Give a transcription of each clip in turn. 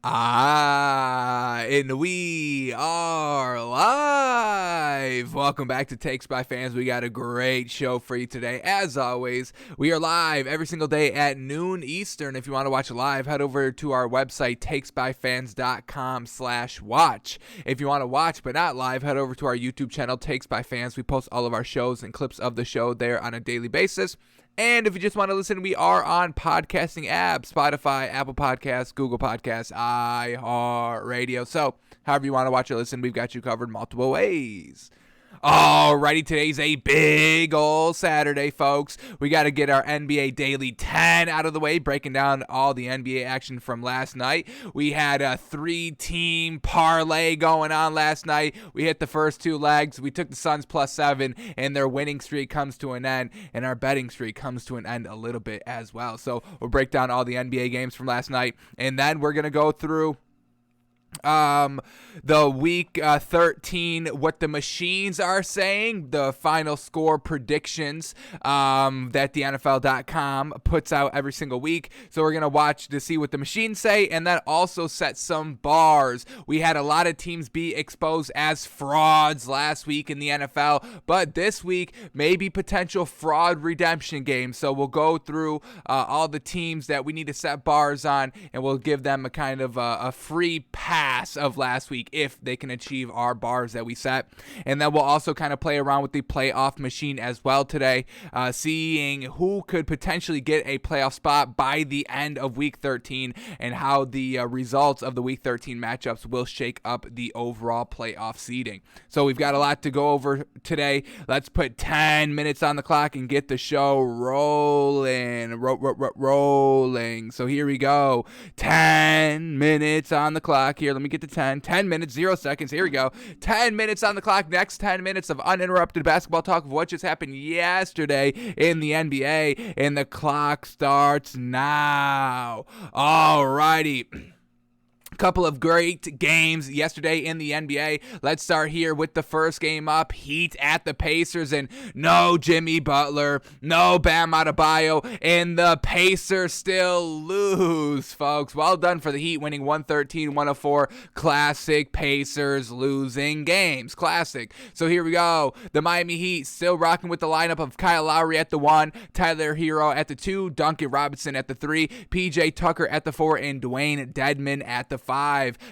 And we are live. Welcome back to Takes by Fans. We got a great show for you today. As always, we are live every single day at noon Eastern. If you want to watch live, head over to our website, takesbyfans.com/watch. If you want to watch but not live, head over to our YouTube channel, Takes by Fans. We post all of our shows and clips of the show there on a daily basis. And if you just want to listen, we are on podcasting apps, Spotify, Apple Podcasts, Google Podcasts, iHeartRadio. So however you want to watch or listen, we've got you covered multiple ways. Alrighty, today's a big old Saturday, folks. We got to get our NBA Daily 10 out of the way, breaking down all the NBA action from last night. We had a 3-team parlay going on last night. We hit the first two legs. We took the Suns +7, and their winning streak comes to an end, and our betting streak comes to an end a little bit as well. So we'll break down all the NBA games from last night, and then we're going to go through the week 13, what the machines are saying, the final score predictions that the NFL.com puts out every single week. So we're going to watch to see what the machines say, and then also set some bars. We had a lot of teams be exposed as frauds last week in the NFL, but this week maybe potential fraud redemption games. So we'll go through all the teams that we need to set bars on, and we'll give them a kind of a free pass of last week if they can achieve our bars that we set. And then we'll also kind of play around with the playoff machine as well today, seeing who could potentially get a playoff spot by the end of week 13 and how the results of the week 13 matchups will shake up the overall playoff seeding. So we've got a lot to go over today. Let's put 10 minutes on the clock and get the show rolling. Rolling. So here we go. 10 minutes on the clock here. Let me get to 10 minutes, 0 seconds. Here we go. 10 minutes on the clock. Next 10 minutes of uninterrupted basketball talk of what just happened yesterday in the NBA. And the clock starts now. Alrighty. Couple of great games yesterday in the NBA. Let's start here with the first game up. Heat at the Pacers, and no Jimmy Butler, no Bam Adebayo, and the Pacers still lose, folks. Well done for the Heat, winning 113-104. Classic Pacers losing games. Classic. So here we go. The Miami Heat still rocking with the lineup of Kyle Lowry at the 1, Tyler Hero at the 2, Duncan Robinson at the 3, PJ Tucker at the 4, and Dwayne Dedmon at the 5.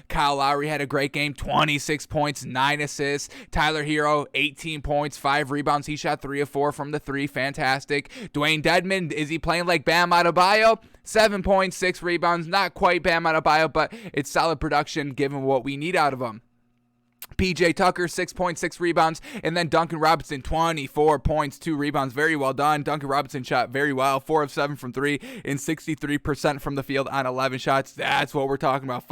Kyle Lowry had a great game, 26 points, 9 assists. Tyler Hero, 18 points, 5 rebounds. He shot 3 of 4 from the 3. Fantastic. Dwayne Dedmon, is he playing like Bam Adebayo? 7 points, 6 rebounds. Not quite Bam Adebayo, but it's solid production given what we need out of him. PJ Tucker, 6.6 rebounds, and then Duncan Robinson, 24 points, 2 rebounds. Very well done. Duncan Robinson shot very well, 4 of 7 from 3, and 63% from the field on 11 shots. That's what we're talking about.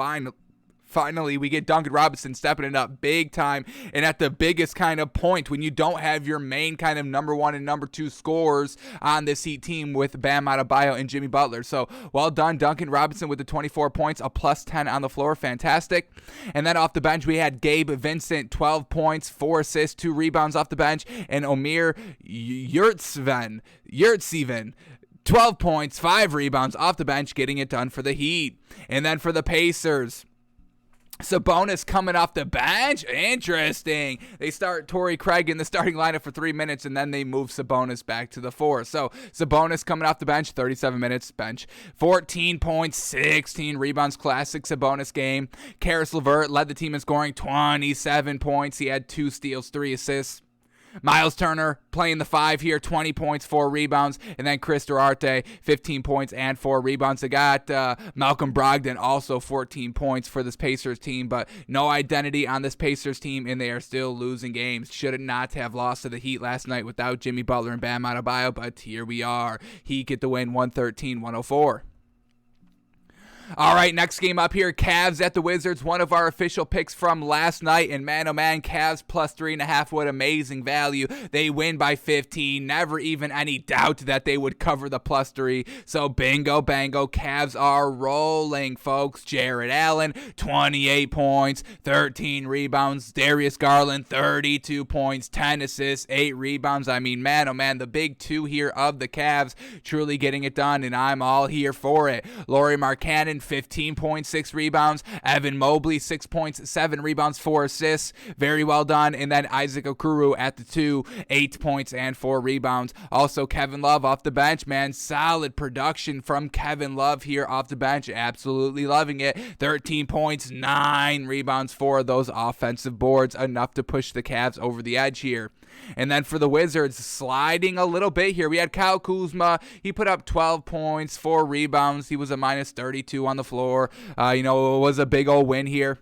Finally, we get Duncan Robinson stepping it up big time and at the biggest kind of point when you don't have your main kind of number 1 and number 2 scorers on this Heat team with Bam Adebayo and Jimmy Butler. So well done, Duncan Robinson with the 24 points, a +10 on the floor. Fantastic. And then off the bench, we had Gabe Vincent, 12 points, 4 assists, 2 rebounds off the bench, and Omer Yurtseven, 12 points, 5 rebounds off the bench, getting it done for the Heat. And then for the Pacers, Sabonis coming off the bench. Interesting. They start Torrey Craig in the starting lineup for 3 minutes, and then they move Sabonis back to the 4. So Sabonis coming off the bench, 37 minutes bench. 14 points, 16 rebounds. Classic Sabonis game. Karis LeVert led the team in scoring, 27 points. He had 2 steals, 3 assists. Miles Turner playing the 5 here, 20 points, 4 rebounds. And then Chris Duarte, 15 points and 4 rebounds. They got Malcolm Brogdon, also 14 points for this Pacers team, but no identity on this Pacers team, and they are still losing games. Should not have lost to the Heat last night without Jimmy Butler and Bam Adebayo, but here we are. Heat get the win, 113-104. All right, next game up here, Cavs at the Wizards, one of our official picks from last night. And man, oh man, Cavs +3.5, what amazing value. They win by 15. Never even any doubt that they would cover the +3. So bingo, bango, Cavs are rolling, folks. Jared Allen, 28 points, 13 rebounds. Darius Garland, 32 points, 10 assists, 8 rebounds. I mean, man, oh man, the big two here of the Cavs truly getting it done, and I'm all here for it. Lauri Markkanen, 15 points, 6 rebounds. Evan Mobley, 6 points, 7 rebounds, 4 assists. Very well done. And then Isaac Okoro at the 2, 8 points and 4 rebounds. Also, Kevin Love off the bench, man. Solid production from Kevin Love here off the bench. Absolutely loving it. 13 points, 9 rebounds, 4 of those offensive boards. Enough to push the Cavs over the edge here. And then for the Wizards, sliding a little bit here, we had Kyle Kuzma. He put up 12 points, 4 rebounds. He was a minus 32 on the floor. It was a big old win here.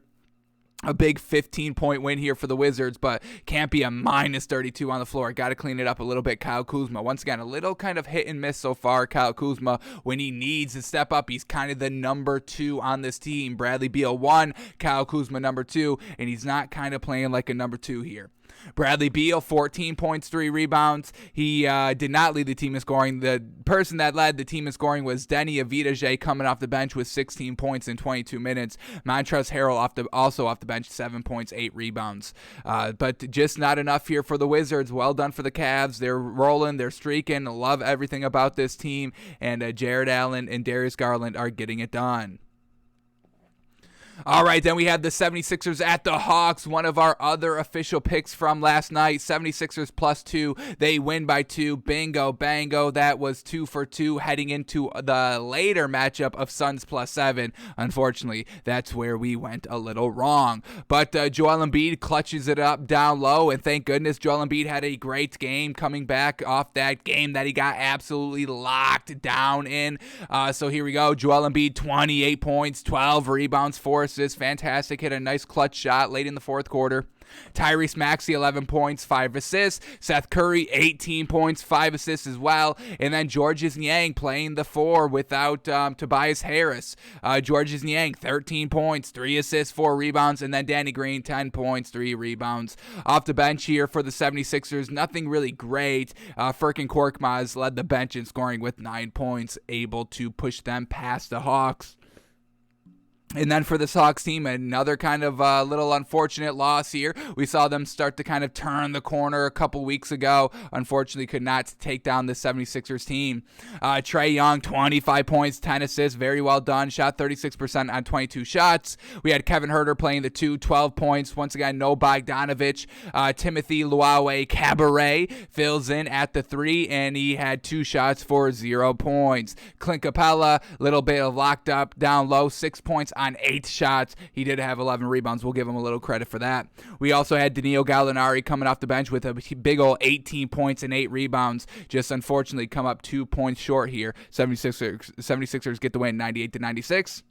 A big 15-point win here for the Wizards, but can't be a minus 32 on the floor. Got to clean it up a little bit. Kyle Kuzma, once again, a little kind of hit and miss so far. Kyle Kuzma, when he needs to step up, he's kind of the number 2 on this team. Bradley Beal 1, Kyle Kuzma number 2, and he's not kind of playing like a number 2 here. Bradley Beal, 14 points, 3 rebounds. He did not lead the team in scoring. The person that led the team in scoring was Denny Avdija coming off the bench with 16 points in 22 minutes. Montrezl Harrell also off the bench, 7 points, 8 rebounds. But just not enough here for the Wizards. Well done for the Cavs. They're rolling. They're streaking. Love everything about this team. And Jared Allen and Darius Garland are getting it done. All right, then we have the 76ers at the Hawks, one of our other official picks from last night. 76ers +2. They win by 2. Bingo, bango. That was 2 for 2 heading into the later matchup of Suns +7. Unfortunately, that's where we went a little wrong. But Joel Embiid clutches it up down low, and thank goodness Joel Embiid had a great game coming back off that game that he got absolutely locked down in. So here we go. Joel Embiid, 28 points, 12 rebounds, 4 assists. Fantastic. Hit a nice clutch shot late in the fourth quarter. Tyrese Maxey, 11 points, 5 assists. Seth Curry, 18 points, 5 assists as well. And then Georges Niang playing the 4 without Tobias Harris. Georges Niang, 13 points, 3 assists, 4 rebounds. And then Danny Green, 10 points, 3 rebounds. Off the bench here for the 76ers, nothing really great. Furkan Korkmaz led the bench in scoring with 9 points, able to push them past the Hawks. And then for this Hawks team, another kind of little unfortunate loss here. We saw them start to kind of turn the corner a couple weeks ago. Unfortunately, could not take down the 76ers team. Trae Young, 25 points, 10 assists. Very well done. Shot 36% on 22 shots. We had Kevin Huerter playing the 2, 12 points. Once again, no Bogdanovich. Timothy Luawe Cabaret fills in at the 3, and he had 2 shots for 0 points. Clint Capella, little bit of locked up down low, 6 points on 8 shots. He did have 11 rebounds. We'll give him a little credit for that. We also had Danilo Gallinari coming off the bench with a big old 18 points and 8 rebounds. Just unfortunately come up 2 points short here. 76ers get the win 98-96.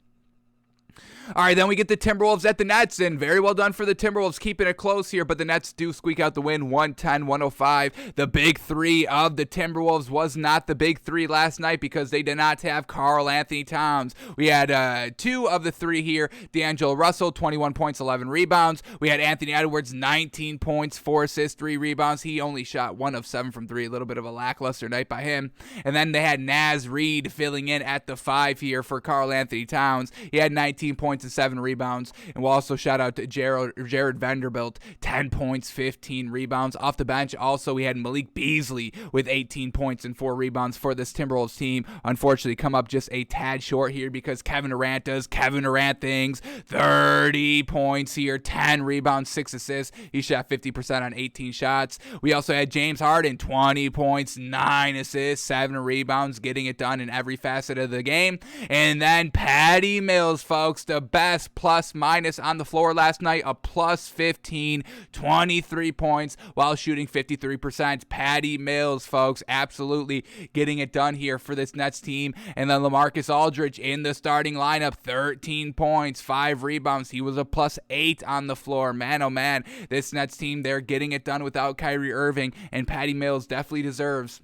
All right, then we get the Timberwolves at the Nets, and very well done for the Timberwolves, keeping it close here, but the Nets do squeak out the win, 110-105. The big 3 of the Timberwolves was not the big 3 last night because they did not have Karl Anthony Towns. We had 2 of the 3 here. D'Angelo Russell, 21 points, 11 rebounds. We had Anthony Edwards, 19 points, 4 assists, 3 rebounds. He only shot 1 of 7 from 3, a little bit of a lackluster night by him. And then they had Naz Reid filling in at the 5 here for Karl Anthony Towns. He had 19 points and 7 rebounds. And we'll also shout out to Jared Vanderbilt, 10 points, 15 rebounds. Off the bench, also, we had Malik Beasley with 18 points and 4 rebounds for this Timberwolves team. Unfortunately, come up just a tad short here because Kevin Durant does Kevin Durant things. 30 points here, 10 rebounds, 6 assists. He shot 50% on 18 shots. We also had James Harden, 20 points, 9 assists, 7 rebounds, getting it done in every facet of the game. And then Patty Mills, folks, the best plus-minus on the floor last night, a plus 15, 23 points while shooting 53%. Patty Mills, folks, absolutely getting it done here for this Nets team. And then LaMarcus Aldridge in the starting lineup, 13 points, 5 rebounds. He was a plus 8 on the floor. Man, oh man, this Nets team, they're getting it done without Kyrie Irving, and Patty Mills definitely deserves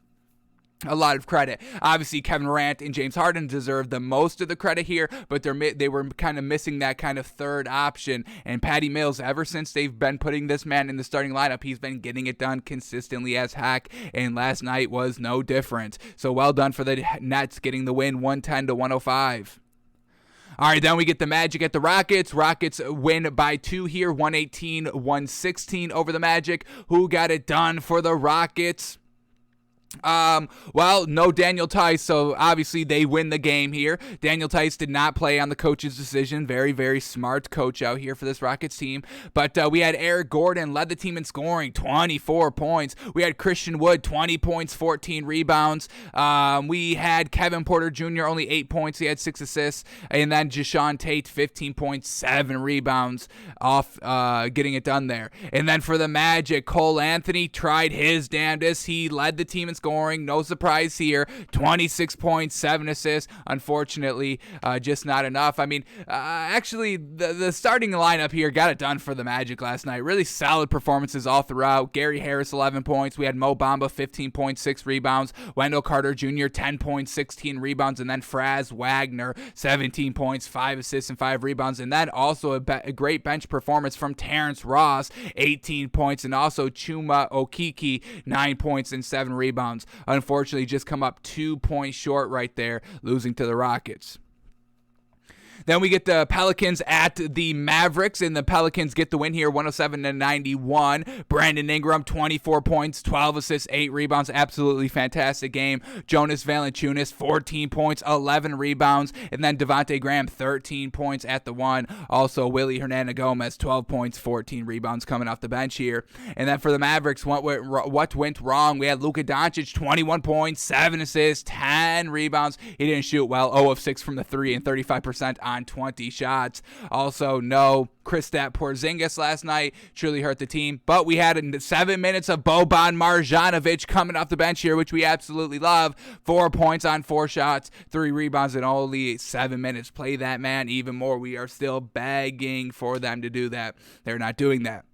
a lot of credit. Obviously, Kevin Durant and James Harden deserve the most of the credit here, but they were kind of missing that kind of third option. And Patty Mills, ever since they've been putting this man in the starting lineup, he's been getting it done consistently as heck, and last night was no different. So well done for the Nets getting the win, 110-105. All right, then we get the Magic at the Rockets. Rockets win by 2 here, 118-116 over the Magic. Who got it done for the Rockets? Well, no Daniel Tice, so obviously they win the game here. Daniel Tice did not play on the coach's decision. Very, very smart coach out here for this Rockets team. But we had Eric Gordon led the team in scoring, 24 points. We had Christian Wood, 20 points, 14 rebounds. We had Kevin Porter Jr., only 8 points. He had 6 assists. And then Jashawn Tate, 15 points, 7 rebounds off getting it done there. And then for the Magic, Cole Anthony tried his damnedest. He led the team in scoring. No surprise here. 26 points, 7 assists. Unfortunately, just not enough. I mean, actually, the starting lineup here got it done for the Magic last night. Really solid performances all throughout. Gary Harris, 11 points. We had Mo Bamba, 15 points, 6 rebounds. Wendell Carter Jr., 10 points, 16 rebounds. And then Franz Wagner, 17 points, 5 assists, and 5 rebounds. And then also a great bench performance from Terrence Ross, 18 points. And also Chuma Okeke, 9 points and 7 rebounds. Unfortunately, just come up 2 points short right there, losing to the Rockets. Then we get the Pelicans at the Mavericks, and the Pelicans get the win here, 107-91. Brandon Ingram, 24 points, 12 assists, 8 rebounds. Absolutely fantastic game. Jonas Valanciunas, 14 points, 11 rebounds. And then Devontae Graham, 13 points at the 1. Also, Willie Hernandez-Gomez, 12 points, 14 rebounds coming off the bench here. And then for the Mavericks, what went wrong? We had Luka Doncic, 21 points, 7 assists, 10 rebounds. He didn't shoot well, 0 of 6 from the 3 and 35% on 20 shots. Also, no Kristaps Porzingis last night. Truly hurt the team. But we had 7 minutes of Boban Marjanovic coming off the bench here, which we absolutely love. 4 points on 4 shots, 3 rebounds in only 7 minutes. Play that man even more. We are still begging for them to do that. They're not doing that.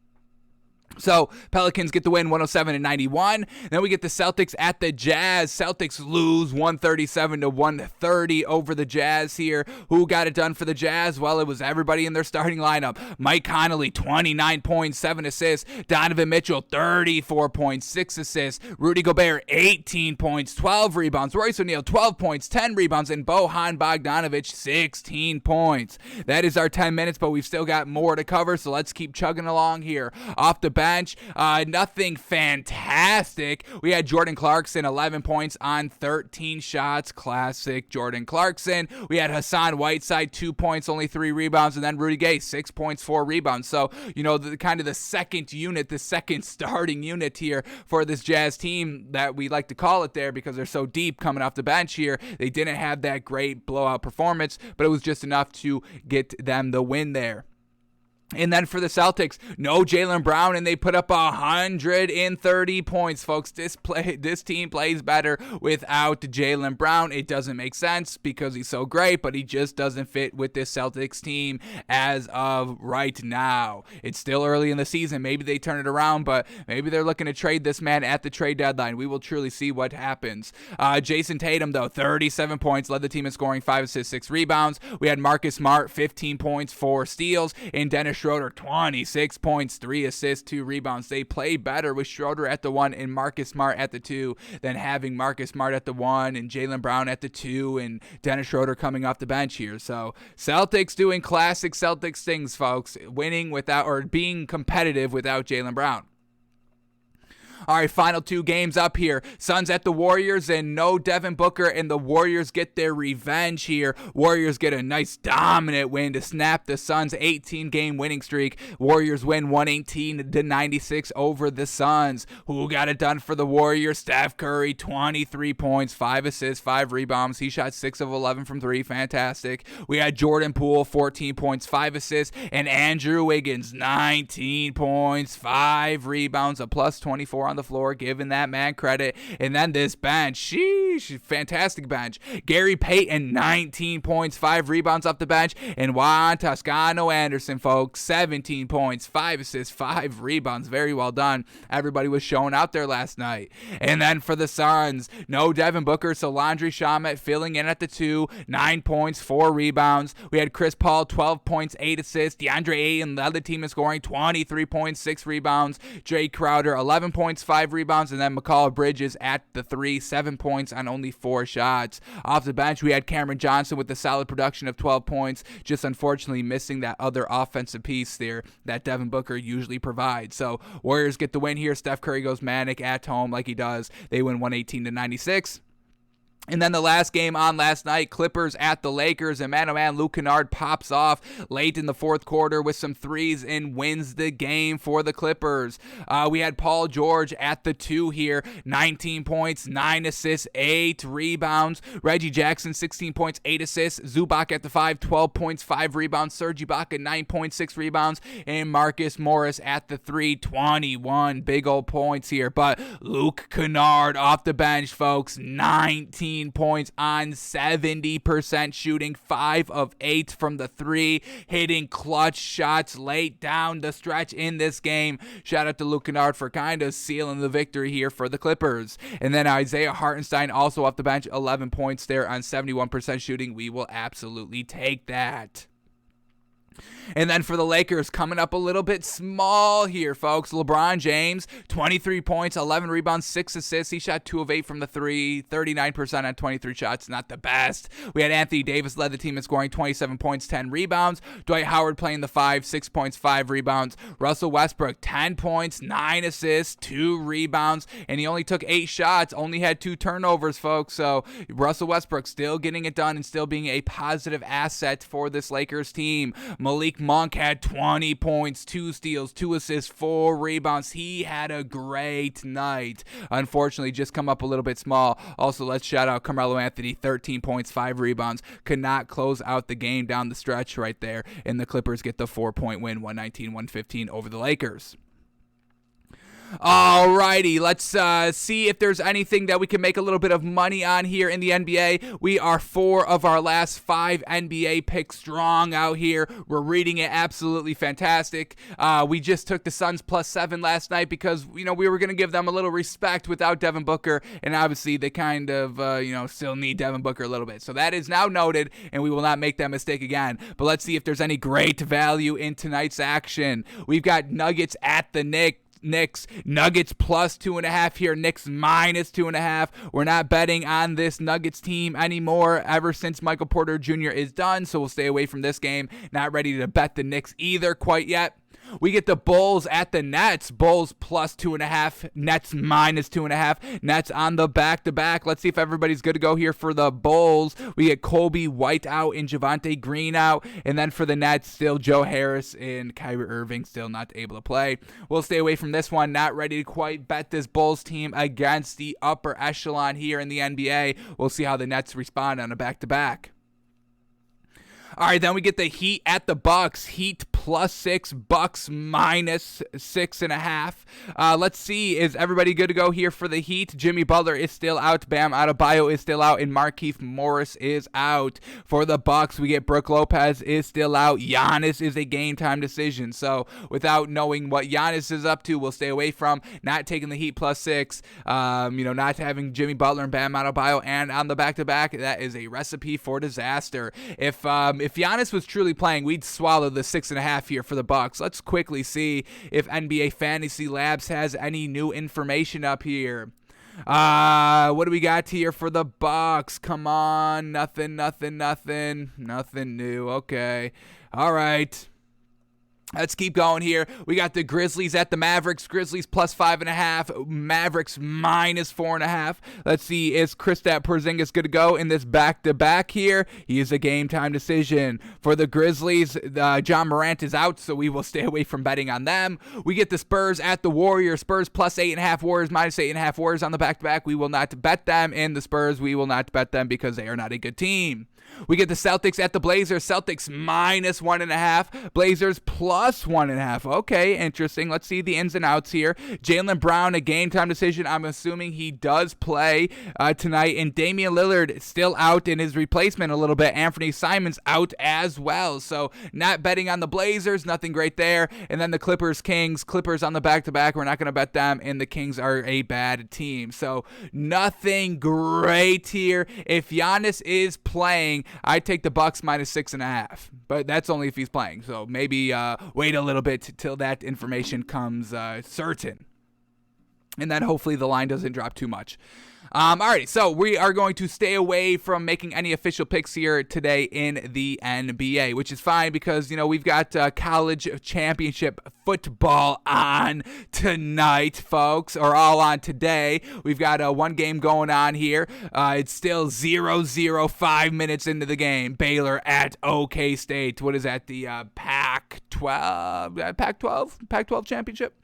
So, Pelicans get the win, 107-91. Then we get the Celtics at the Jazz. Celtics lose 137-130 over the Jazz here. Who got it done for the Jazz? Well, it was everybody in their starting lineup. Mike Conley, 29 points, 7 assists. Donovan Mitchell, 34 points, 6 assists. Rudy Gobert, 18 points, 12 rebounds. Royce O'Neal, 12 points, 10 rebounds. And Bojan Bogdanovic, 16 points. That is our 10 minutes, but we've still got more to cover, so let's keep chugging along here. Off the bench, nothing fantastic. We had Jordan Clarkson, 11 points on 13 shots. Classic Jordan Clarkson. We had Hassan Whiteside, 2 points, only 3 rebounds. And then Rudy Gay, 6 points, 4 rebounds. So, the second unit, the second starting unit here for this Jazz team that we like to call it there because they're so deep coming off the bench here. They didn't have that great blowout performance, but it was just enough to get them the win there. And then for the Celtics, no Jaylen Brown, and they put up 130 points, folks. This team plays better without Jaylen Brown. It doesn't make sense because he's so great, but he just doesn't fit with this Celtics team as of right now. It's still early in the season. Maybe they turn it around, but maybe they're looking to trade this man at the trade deadline. We will truly see what happens. Jason Tatum, though, 37 points, led the team in scoring, 5 assists, 6 rebounds. We had Marcus Smart, 15 points, 4 steals, and Dennis Schroeder, 26 points, 3 assists, 2 rebounds. They play better with Schroeder at the 1 and Marcus Smart at the 2 than having Marcus Smart at the 1 and Jaylen Brown at the 2 and Dennis Schroeder coming off the bench here. So Celtics doing classic Celtics things, folks, winning without or being competitive without Jaylen Brown. All right, final 2 games up here. Suns at the Warriors, and no Devin Booker, and the Warriors get their revenge here. Warriors get a nice dominant win to snap the Suns' 18-game winning streak. Warriors win 118-96 over the Suns. Who got it done for the Warriors? Steph Curry, 23 points, 5 assists, 5 rebounds. He shot 6 of 11 from 3. Fantastic. We had Jordan Poole, 14 points, 5 assists, and Andrew Wiggins, 19 points, 5 rebounds, a plus 24 on the floor, giving that man credit. And then this bench, sheesh, fantastic bench. Gary Payton, 19 points, 5 rebounds off the bench. And Juan Toscano Anderson, folks, 17 points, 5 assists, 5 rebounds. Very well done. Everybody was showing out there last night. And then for the Suns, no Devin Booker, so Landry Shamet filling in at the 2, 9 points, 4 rebounds. We had Chris Paul, 12 points, 8 assists. DeAndre Ayton led the team in scoring, 23 points, 6 rebounds. Jay Crowder, 11 points, 5 rebounds, and then McCall Bridges at the 3, 7 points on only 4 shots. Off the bench, we had Cameron Johnson with a solid production of 12 points, just unfortunately missing that other offensive piece there that Devin Booker usually provides. So Warriors get the win here. Steph Curry goes manic at home like he does. They win 118-96. And then the last game on last night, Clippers at the Lakers, and man, Luke Kennard pops off late in the fourth quarter with some threes and wins the game for the Clippers. We had Paul George at the 2 here, 19 points, 9 assists, 8 rebounds. Reggie Jackson, 16 points, 8 assists. Zubac at the 5, 12 points, 5 rebounds. Serge Ibaka, 9.6 rebounds. And Marcus Morris at the 3, 21 big old points here. But Luke Kennard off the bench, folks, 19 points on 70% shooting, 5 of 8 from the 3, hitting clutch shots late down the stretch in this game. Shout out to Luke Kennard for kind of sealing the victory here for the Clippers. And then Isaiah Hartenstein also off the bench, 11 points there on 71% shooting. We will absolutely take that. And then for the Lakers, coming up a little bit small here, folks. LeBron James, 23 points, 11 rebounds, 6 assists. He shot 2 of 8 from the 3, 39% on 23 shots. Not the best. We had Anthony Davis led the team in scoring, 27 points, 10 rebounds. Dwight Howard playing the 5, 6 points, 5 rebounds. Russell Westbrook, 10 points, 9 assists, 2 rebounds. And he only took 8 shots, only had 2 turnovers, folks. So Russell Westbrook still getting it done and still being a positive asset for this Lakers team. Malik Monk had 20 points, 2 steals, 2 assists, 4 rebounds. He had a great night. Unfortunately, just come up a little bit small. Also, let's shout out Carmelo Anthony, 13 points, 5 rebounds. Could not close out the game down the stretch right there. And the Clippers get the 4-point win, 119-115 over the Lakers. Alrighty, let's see if there's anything that we can make a little bit of money on here in the NBA. We are 4 of our last 5 NBA picks strong out here. We're reading it absolutely fantastic. We just took the Suns +7 last night because, we were going to give them a little respect without Devin Booker, and obviously they kind of, still need Devin Booker a little bit. So that is now noted, and we will not make that mistake again. But let's see if there's any great value in tonight's action. We've got Nuggets at the Knicks. Nuggets +2.5 here. Knicks -2.5. We're not betting on this Nuggets team anymore ever since Michael Porter Jr. is done, so we'll stay away from this game. Not ready to bet the Knicks either quite yet. We get the Bulls at the Nets. Bulls +2.5. Nets -2.5. Nets on the back-to-back. Let's see if everybody's good to go here for the Bulls. We get Kobe White out and Javonte Green out. And then for the Nets, still Joe Harris and Kyrie Irving still not able to play. We'll stay away from this one. Not ready to quite bet this Bulls team against the upper echelon here in the NBA. We'll see how the Nets respond on a back-to-back. All right, then we get the Heat at the Bucks. Heat +6, Bucks -6.5. Let's see, is everybody good to go here for the Heat? Jimmy Butler is still out. Bam Adebayo is still out, and Markieff Morris is out. For the Bucks, we get Brook Lopez is still out. Giannis is a game-time decision. So without knowing what Giannis is up to, we'll stay away from not taking the Heat +6. Not having Jimmy Butler and Bam Adebayo, and on the back-to-back, that is a recipe for disaster. If Giannis was truly playing, we'd swallow the 6.5 here for the Bucks. Let's quickly see if NBA Fantasy Labs has any new information up here. What do we got here for the Bucks? Come on, nothing new. Okay, all right. Let's keep going here. We got the Grizzlies at the Mavericks. Grizzlies +5.5. Mavericks -4.5. Let's see, is Kristaps Porzingis good to go in this back-to-back here? He is a game-time decision. For the Grizzlies, John Morant is out, so we will stay away from betting on them. We get the Spurs at the Warriors. Spurs +8.5. Warriors -8.5. Warriors on the back-to-back. We will not bet them. And the Spurs, we will not bet them because they are not a good team. We get the Celtics at the Blazers. Celtics -1.5. Blazers +1.5. Okay, interesting. Let's see the ins and outs here. Jaylen Brown, a game-time decision. I'm assuming he does play tonight. And Damian Lillard still out in his replacement a little bit. Anthony Simons out as well. So not betting on the Blazers. Nothing great there. And then the Clippers-Kings. Clippers on the back-to-back. We're not going to bet them. And the Kings are a bad team. So nothing great here. If Giannis is playing, I take the Bucks -6.5, but that's only if he's playing. So maybe wait a little bit till that information comes certain. And then hopefully the line doesn't drop too much. Alrighty, so we are going to stay away from making any official picks here today in the NBA, which is fine because, we've got college championship football on tonight, folks, or all on today. We've got one game going on here. It's still 0-0, 5 minutes into the game. Baylor at OK State. What is that, the Pac-12 championship?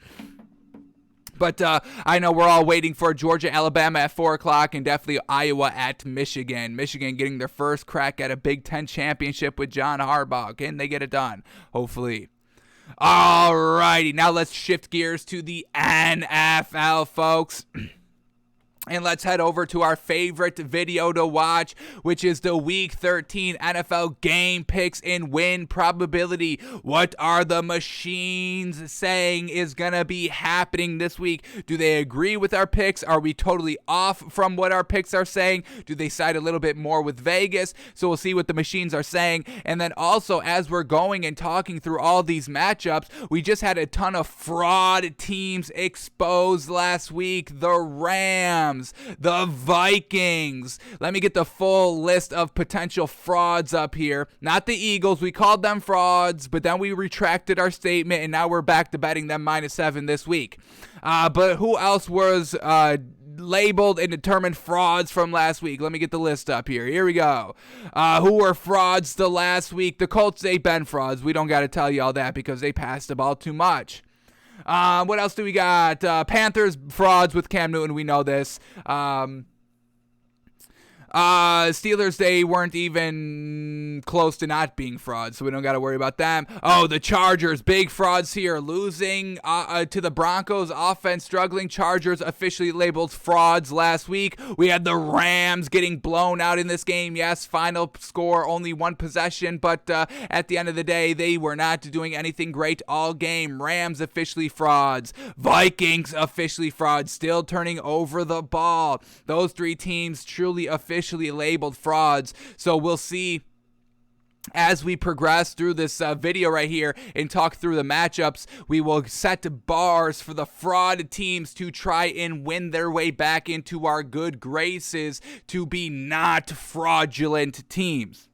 But I know we're all waiting for Georgia, Alabama at 4 o'clock, and definitely Iowa at Michigan. Michigan getting their first crack at a Big Ten championship with John Harbaugh. Can they get it done? Hopefully. All righty, now let's shift gears to the NFL, folks. And let's head over to our favorite video to watch, which is the Week 13 NFL game picks and win probability. What are the machines saying is going to be happening this week? Do they agree with our picks? Are we totally off from what our picks are saying? Do they side a little bit more with Vegas? So we'll see what the machines are saying. And then also, as we're going and talking through all these matchups, we just had a ton of fraud teams exposed last week. The Rams, the Vikings. Let me get the full list of potential frauds up here. Not the Eagles. We called them frauds, but then we retracted our statement, and now we're back to betting them -7 this week. But who else was labeled and determined frauds from last week? Let me get the list up here. Here we go. Who were frauds the last week? The Colts, they've been frauds. We don't got to tell you all that because they passed the ball too much. What else do we got? Panthers frauds with Cam Newton. We know this. Steelers, they weren't even close to not being frauds, so we don't got to worry about them. Oh, the Chargers, big frauds here, losing to the Broncos, offense struggling. Chargers officially labeled frauds last week. We had the Rams getting blown out in this game. Yes, final score, only one possession, but at the end of the day, they were not doing anything great all game. Rams officially frauds. Vikings officially frauds, still turning over the ball. Those three teams truly officially labeled frauds. So we'll see as we progress through this video right here and talk through the matchups. We will set bars for the fraud teams to try and win their way back into our good graces to be not fraudulent teams.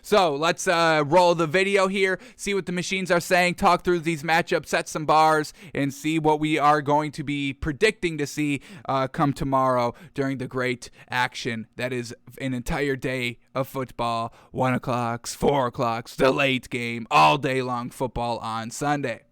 So let's roll the video here, see what the machines are saying, talk through these matchups, set some bars, and see what we are going to be predicting to see come tomorrow during the great action that is an entire day of football, 1 o'clock, 4 o'clock, the late game, all day long football on Sunday.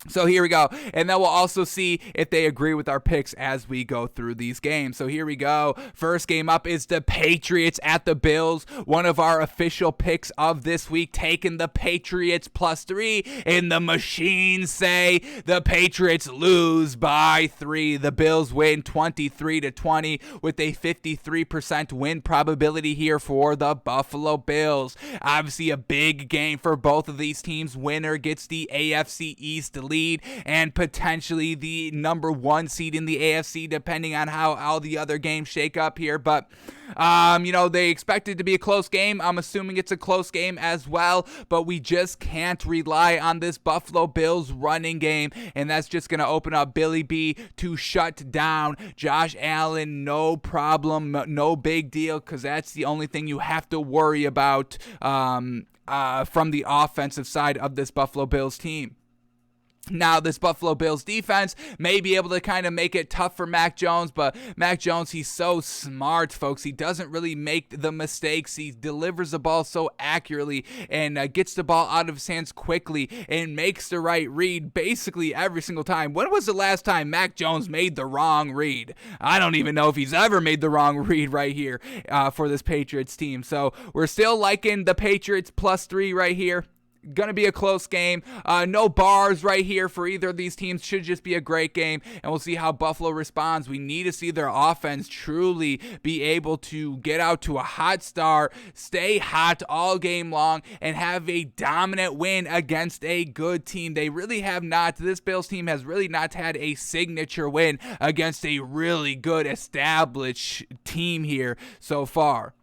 So here we go, and then we'll also see if they agree with our picks as we go through these games. So here we go. First game up is the Patriots at the Bills. One of our official picks of this week, taking the Patriots +3, and the machines say the Patriots lose by 3. The Bills win 23-20 with a 53% win probability here for the Buffalo Bills. Obviously a big game for both of these teams. Winner gets the AFC East lead and potentially the number 1 seed in the AFC, depending on how all the other games shake up here. But they expect it to be a close game. I'm assuming it's a close game as well, but we just can't rely on this Buffalo Bills running game, and that's just going to open up Billy B to shut down Josh Allen. No problem, no big deal, because that's the only thing you have to worry about from the offensive side of this Buffalo Bills team. Now, this Buffalo Bills defense may be able to kind of make it tough for Mac Jones, but Mac Jones, he's so smart, folks. He doesn't really make the mistakes. He delivers the ball so accurately and gets the ball out of his hands quickly and makes the right read basically every single time. When was the last time Mac Jones made the wrong read? I don't even know if he's ever made the wrong read right here for this Patriots team. So we're still liking the Patriots +3 right here. Going to be a close game. No bars right here for either of these teams. Should just be a great game, and we'll see how Buffalo responds. We need to see their offense truly be able to get out to a hot start, stay hot all game long, and have a dominant win against a good team. They really have not. This Bills team has really not had a signature win against a really good established team here so far.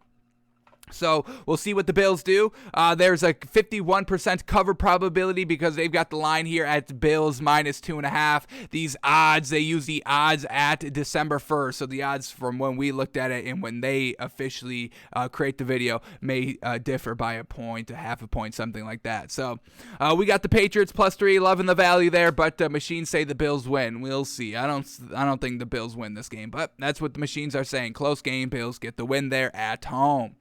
So we'll see what the Bills do. There's a 51% cover probability because they've got the line here at Bills -2.5. These odds, they use the odds at December 1st. So the odds from when we looked at it and when they officially create the video may differ by a point, a half a point, something like that. So we got the Patriots +3, loving the value there, but the machines say the Bills win. We'll see. I don't think the Bills win this game, but that's what the machines are saying. Close game, Bills get the win there at home.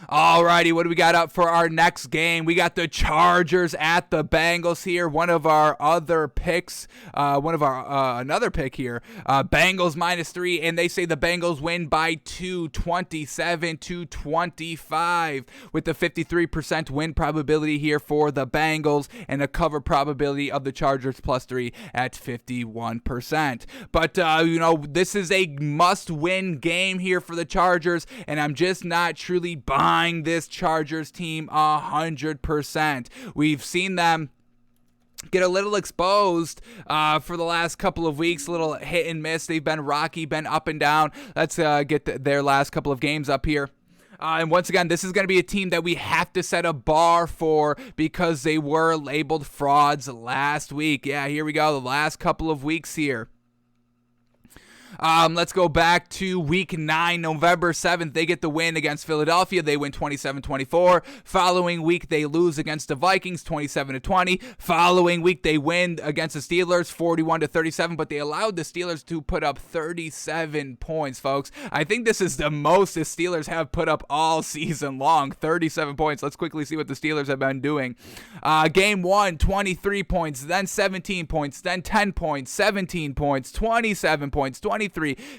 Alrighty, what do we got up for our next game? We got the Chargers at the Bengals here. One of our other picks, another pick here. Bengals -3, and they say the Bengals win by 27-25, with the 53% win probability here for the Bengals and a cover probability of the Chargers +3 at 51%. But this is a must-win game here for the Chargers, and I'm just not truly buying this Chargers team 100%. We've seen them get a little exposed for the last couple of weeks, a little hit and miss. They've been rocky, been up and down. Let's get their last couple of games up here. And once again, this is going to be a team that we have to set a bar for because they were labeled frauds last week. Yeah, here we go, the last couple of weeks here. Let's go back to week 9, November 7th. They get the win against Philadelphia. They win 27-24. Following week, they lose against the Vikings 27-20. Following week, they win against the Steelers 41-37, but they allowed the Steelers to put up 37 points, folks. I think this is the most the Steelers have put up all season long, 37 points. Let's quickly see what the Steelers have been doing. Game 1, 23 points, then 17 points, then 10 points, 17 points, 27 points, 23,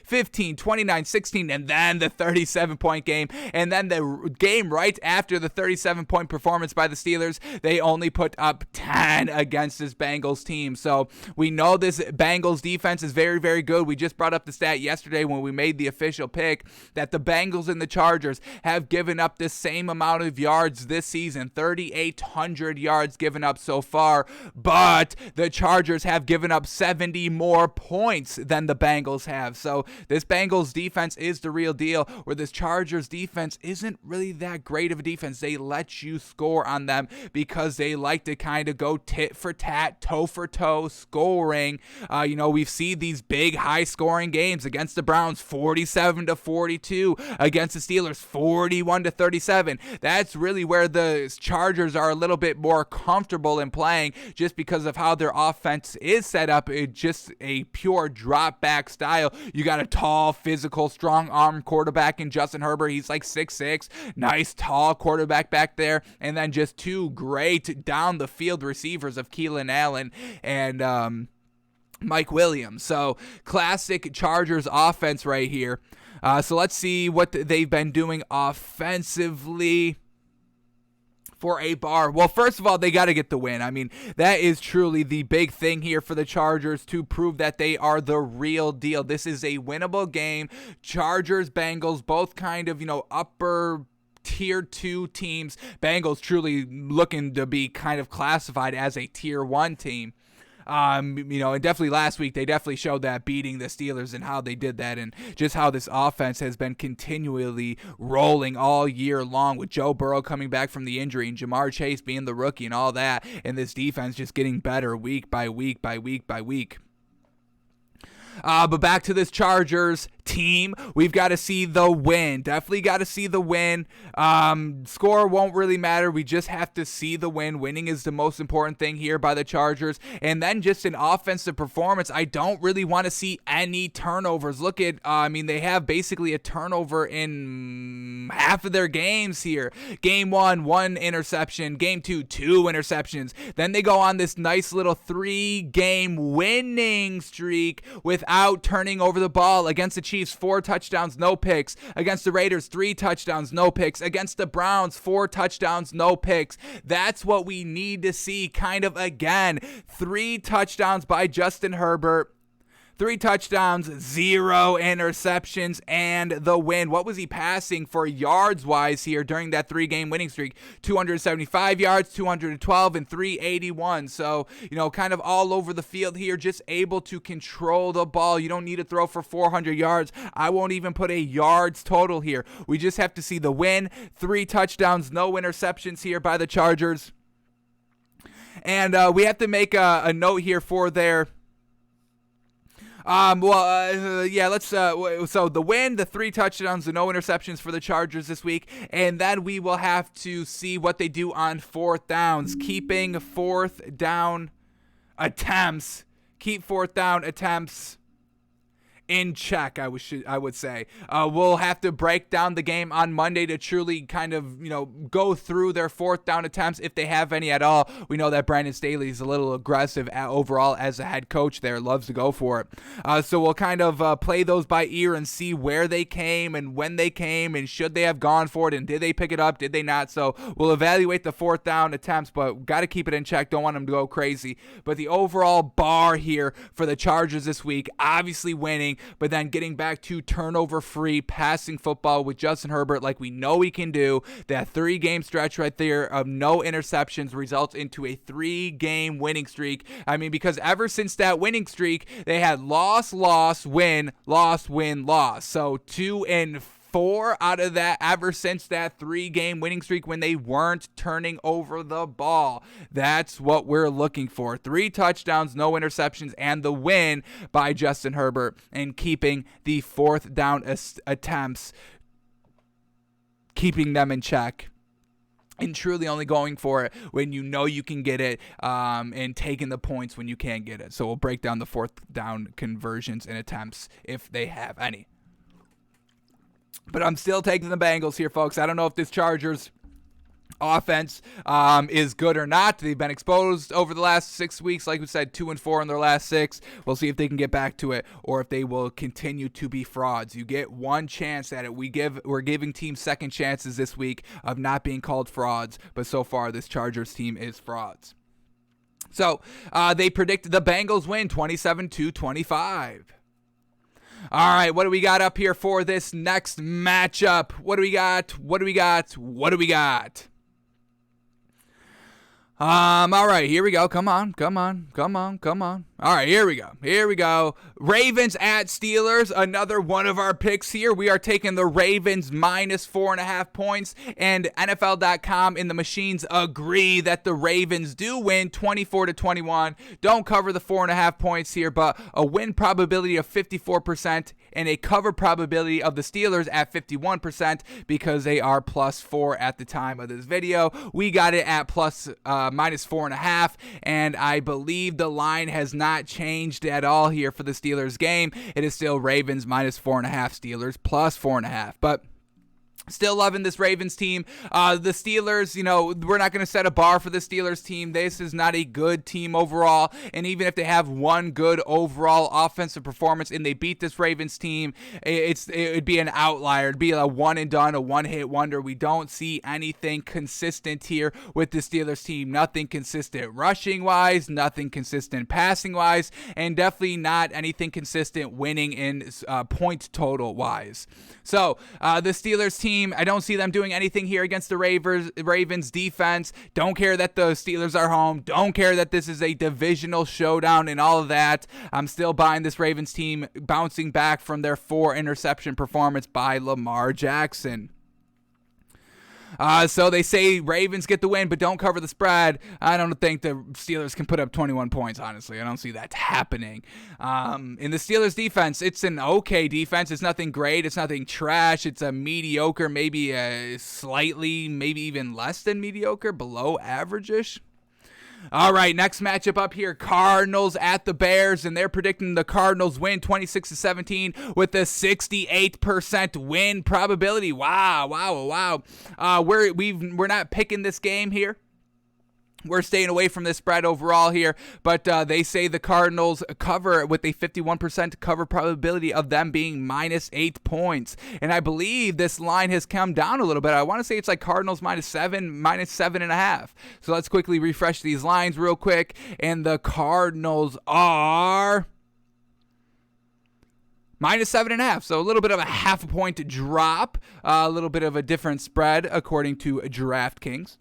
15, 29, 16, and then the 37-point game. And then the game right after the 37-point performance by the Steelers, they only put up 10 against this Bengals team. So we know this Bengals defense is very, very good. We just brought up the stat yesterday when we made the official pick that the Bengals and the Chargers have given up the same amount of yards this season, 3,800 yards given up so far, but the Chargers have given up 70 more points than the Bengals have. So this Bengals defense is the real deal, where this Chargers defense isn't really that great of a defense. They let you score on them because they like to kind of go tit for tat, toe for toe scoring. We've seen these big high scoring games against the Browns, 47-42, against the Steelers, 41-37. That's really where the Chargers are a little bit more comfortable in playing, just because of how their offense is set up. It's just a pure drop back style. You got a tall, physical, strong arm quarterback in Justin Herbert. He's like 6'6", nice tall quarterback back there, and then just two great down the field receivers of Keelan Allen and Mike Williams. So classic Chargers offense right here. So let's see what they've been doing offensively for a bar. Well, first of all, they got to get the win. I mean, that is truly the big thing here for the Chargers to prove that they are the real deal. This is a winnable game. Chargers, Bengals, both kind of, upper tier 2 teams. Bengals truly looking to be kind of classified as a tier 1 team. And definitely last week, they definitely showed that, beating the Steelers and how they did that, and just how this offense has been continually rolling all year long, with Joe Burrow coming back from the injury and Jamar Chase being the rookie and all that, and this defense just getting better week by week by week by week. But back to this Chargers team, we've got to see the win. Definitely got to see the win. Score won't really matter. We just have to see the win. Winning is the most important thing here by the Chargers. And then just an offensive performance. I don't really want to see any turnovers. Look at, they have basically a turnover in half of their games here. Game 1, 1 interception. Game 2, 2 interceptions. Then they go on this nice little 3-game winning streak without turning over the ball. Against the Chiefs, 4 touchdowns, no picks. Against the Raiders, 3 touchdowns, no picks. Against the Browns, 4 touchdowns, no picks. That's what we need to see kind of again. 3 touchdowns by Justin Herbert. 3 touchdowns, 0 interceptions, and the win. What was he passing for yards-wise here during that 3-game winning streak? 275 yards, 212, and 381. So, kind of all over the field here, just able to control the ball. You don't need to throw for 400 yards. I won't even put a yards total here. We just have to see the win. 3 touchdowns, no interceptions here by the Chargers. And we have to make a note here for their... So the win, the 3 touchdowns, the no interceptions for the Chargers this week, and then we will have to see what they do on 4th downs, keeping 4th down attempts in check, I would say. We'll have to break down the game on Monday to truly kind of, go through their 4th down attempts if they have any at all. We know that Brandon Staley is a little aggressive overall as a head coach there, loves to go for it. So we'll kind of play those by ear and see where they came and when they came and should they have gone for it and did they pick it up, did they not? So we'll evaluate the 4th down attempts, but got to keep it in check. Don't want them to go crazy. But the overall bar here for the Chargers this week, obviously winning, but then getting back to turnover-free passing football with Justin Herbert like we know he can do. That 3-game stretch right there of no interceptions results into a 3-game winning streak. I mean, because ever since that winning streak, they had loss, win, loss, win, loss. So 2-4 out of that ever since that 3-game winning streak when they weren't turning over the ball. That's what we're looking for. 3 touchdowns, no interceptions, and the win by Justin Herbert and keeping the 4th down attempts, keeping them in check. And truly only going for it when you know you can get it, and taking the points when you can't get it. So we'll break down the 4th down conversions and attempts if they have any. But I'm still taking the Bengals here, folks. I don't know if this Chargers offense is good or not. They've been exposed over the last 6 weeks. Like we said, 2-4 in their last 6. We'll see if they can get back to it or if they will continue to be frauds. You get one chance at it. We're giving teams second chances this week of not being called frauds. But so far, this Chargers team is frauds. So they predicted the Bengals win 27-25. All right, what do we got up here for this next matchup? What do we got? All right, here we go. Come on. All right, here we go. Ravens at Steelers, another one of our picks here. We are taking the Ravens minus 4.5 points, and NFL.com and the machines agree that the Ravens do win 24-21. Don't cover the 4.5 points here, but a win probability of 54% and a cover probability of the Steelers at 51% because they are +4 at the time of this video. We got it at minus 4.5, and I believe the line has not changed at all here for the Steelers game. It is still Ravens minus 4.5, Steelers plus 4.5, but still loving this Ravens team. The Steelers, we're not going to set a bar for the Steelers team. This is not a good team overall. And even if they have one good overall offensive performance and they beat this Ravens team, it would be an outlier. It'd be a one and done, a one-hit wonder. We don't see anything consistent here with the Steelers team. Nothing consistent rushing-wise, nothing consistent passing-wise, and definitely not anything consistent winning in point total-wise. So the Steelers team, I don't see them doing anything here against the Ravens defense. Don't care that the Steelers are home. Don't care that this is a divisional showdown and all of that. I'm still buying this Ravens team bouncing back from their 4 interception performance by Lamar Jackson. So they say Ravens get the win, but don't cover the spread. I don't think the Steelers can put up 21 points, honestly. I don't see that happening. In the Steelers defense, it's an okay defense. It's nothing great. It's nothing trash. It's a mediocre, maybe a slightly, maybe even less than mediocre, below average-ish. All right, next matchup up here, Cardinals at the Bears, and they're predicting the Cardinals win 26-17 with a 68% win probability. Wow. We're not picking this game here. We're staying away from this spread overall here, but they say the Cardinals cover with a 51% cover probability of them being minus 8 points. And I believe this line has come down a little bit. I want to say it's like Cardinals -7, -7.5. So let's quickly refresh these lines real quick. And the Cardinals are -7.5, so a little bit of a half a point drop, a little bit of a different spread according to DraftKings.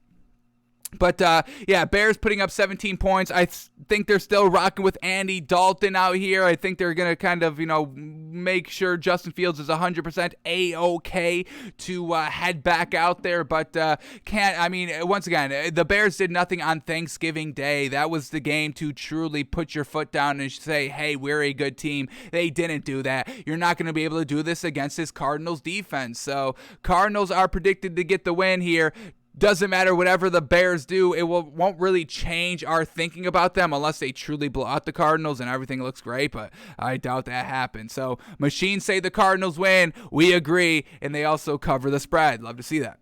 But, yeah, Bears putting up 17 points. I think they're still rocking with Andy Dalton out here. I think they're going to kind of, make sure Justin Fields is 100% A-OK to head back out there. But, once again, the Bears did nothing on Thanksgiving Day. That was the game to truly put your foot down and say, hey, we're a good team. They didn't do that. You're not going to be able to do this against this Cardinals defense. So, Cardinals are predicted to get the win here. Doesn't matter whatever the Bears do, it won't really change our thinking about them unless they truly blow out the Cardinals and everything looks great, but I doubt that happens. So machines say the Cardinals win. We agree, and they also cover the spread. Love to see that.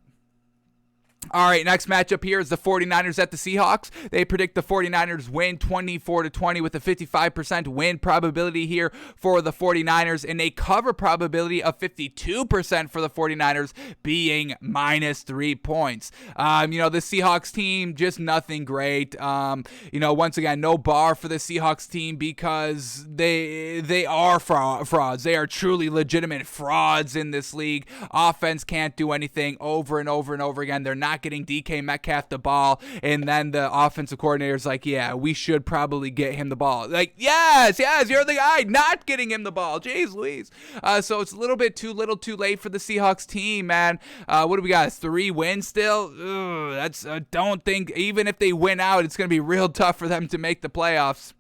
All right, next matchup here is the 49ers at the Seahawks. They predict the 49ers win 24-20 with a 55% win probability here for the 49ers and a cover probability of 52% for the 49ers being -3 points. The Seahawks team, just nothing great. Once again, no bar for the Seahawks team because they are frauds. They are truly legitimate frauds in this league. Offense can't do anything over and over and over again. They're not getting DK Metcalf the ball, and then the offensive coordinator's like, yeah, we should probably get him the ball. Like, yes, you're the guy not getting him the ball. Jeez Louise. So it's a little bit too little too late for the Seahawks team, man. What do we got? 3 wins still? Don't think, even if they win out, it's going to be real tough for them to make the playoffs.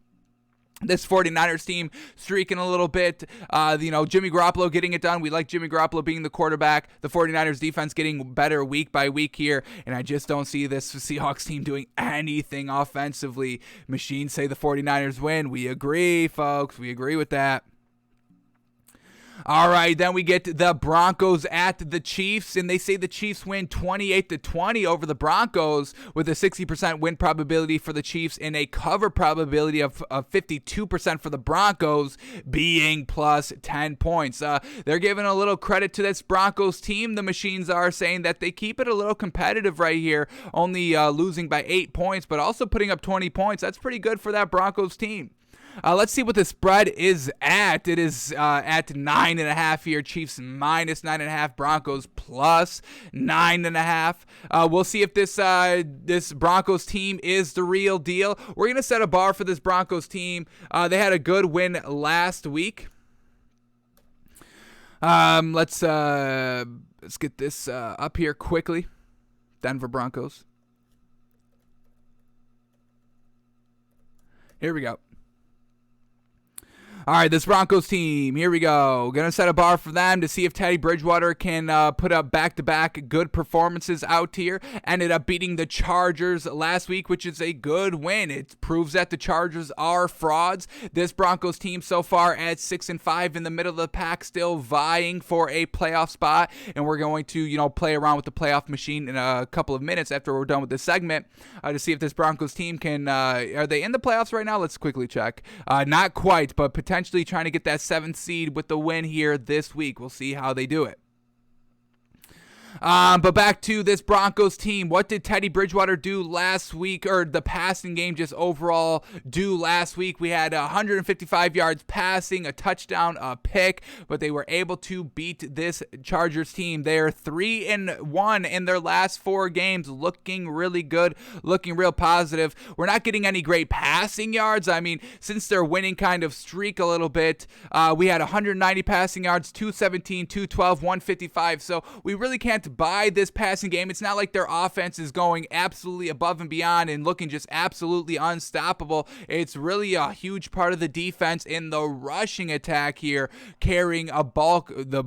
This 49ers team streaking a little bit. Jimmy Garoppolo getting it done. We like Jimmy Garoppolo being the quarterback. The 49ers defense getting better week by week here. And I just don't see this Seahawks team doing anything offensively. Machines say the 49ers win. We agree, folks. We agree with that. All right, then we get the Broncos at the Chiefs, and they say the Chiefs win 28-20 over the Broncos with a 60% win probability for the Chiefs and a cover probability of 52% for the Broncos being plus 10 points. They're giving a little credit to this Broncos team. The machines are saying that they keep it a little competitive right here, only losing by 8 points, but also putting up 20 points. That's pretty good for that Broncos team. Let's see what the spread is at. It is at 9.5 here. Chiefs -9.5. Broncos plus 9.5. We'll see if this Broncos team is the real deal. We're going to set a bar for this Broncos team. They had a good win last week. Let's get this up here quickly. Denver Broncos. Here we go. All right, this Broncos team, here we go. Going to set a bar for them to see if Teddy Bridgewater can put up back-to-back good performances out here. Ended up beating the Chargers last week, which is a good win. It proves that the Chargers are frauds. This Broncos team so far at 6-5 in the middle of the pack, still vying for a playoff spot. And we're going to, play around with the playoff machine in a couple of minutes after we're done with this segment to see if this Broncos team can, are they in the playoffs right now? Let's quickly check. Not quite, but potentially trying to get that 7th seed with the win here this week. We'll see how they do it. But back to this Broncos team. What did Teddy Bridgewater do last week, or the passing game just overall do last week? We had 155 yards passing, a touchdown, a pick, but they were able to beat this Chargers team. They're 3-1 in their last 4 games, looking really good, looking real positive. We're not getting any great passing yards. I mean, since their winning kind of streak a little bit, we had 190 passing yards, 217, 212, 155. So we really can't buy this passing game. It's not like their offense is going absolutely above and beyond and looking just absolutely unstoppable. It's really a huge part of the defense in the rushing attack here, carrying the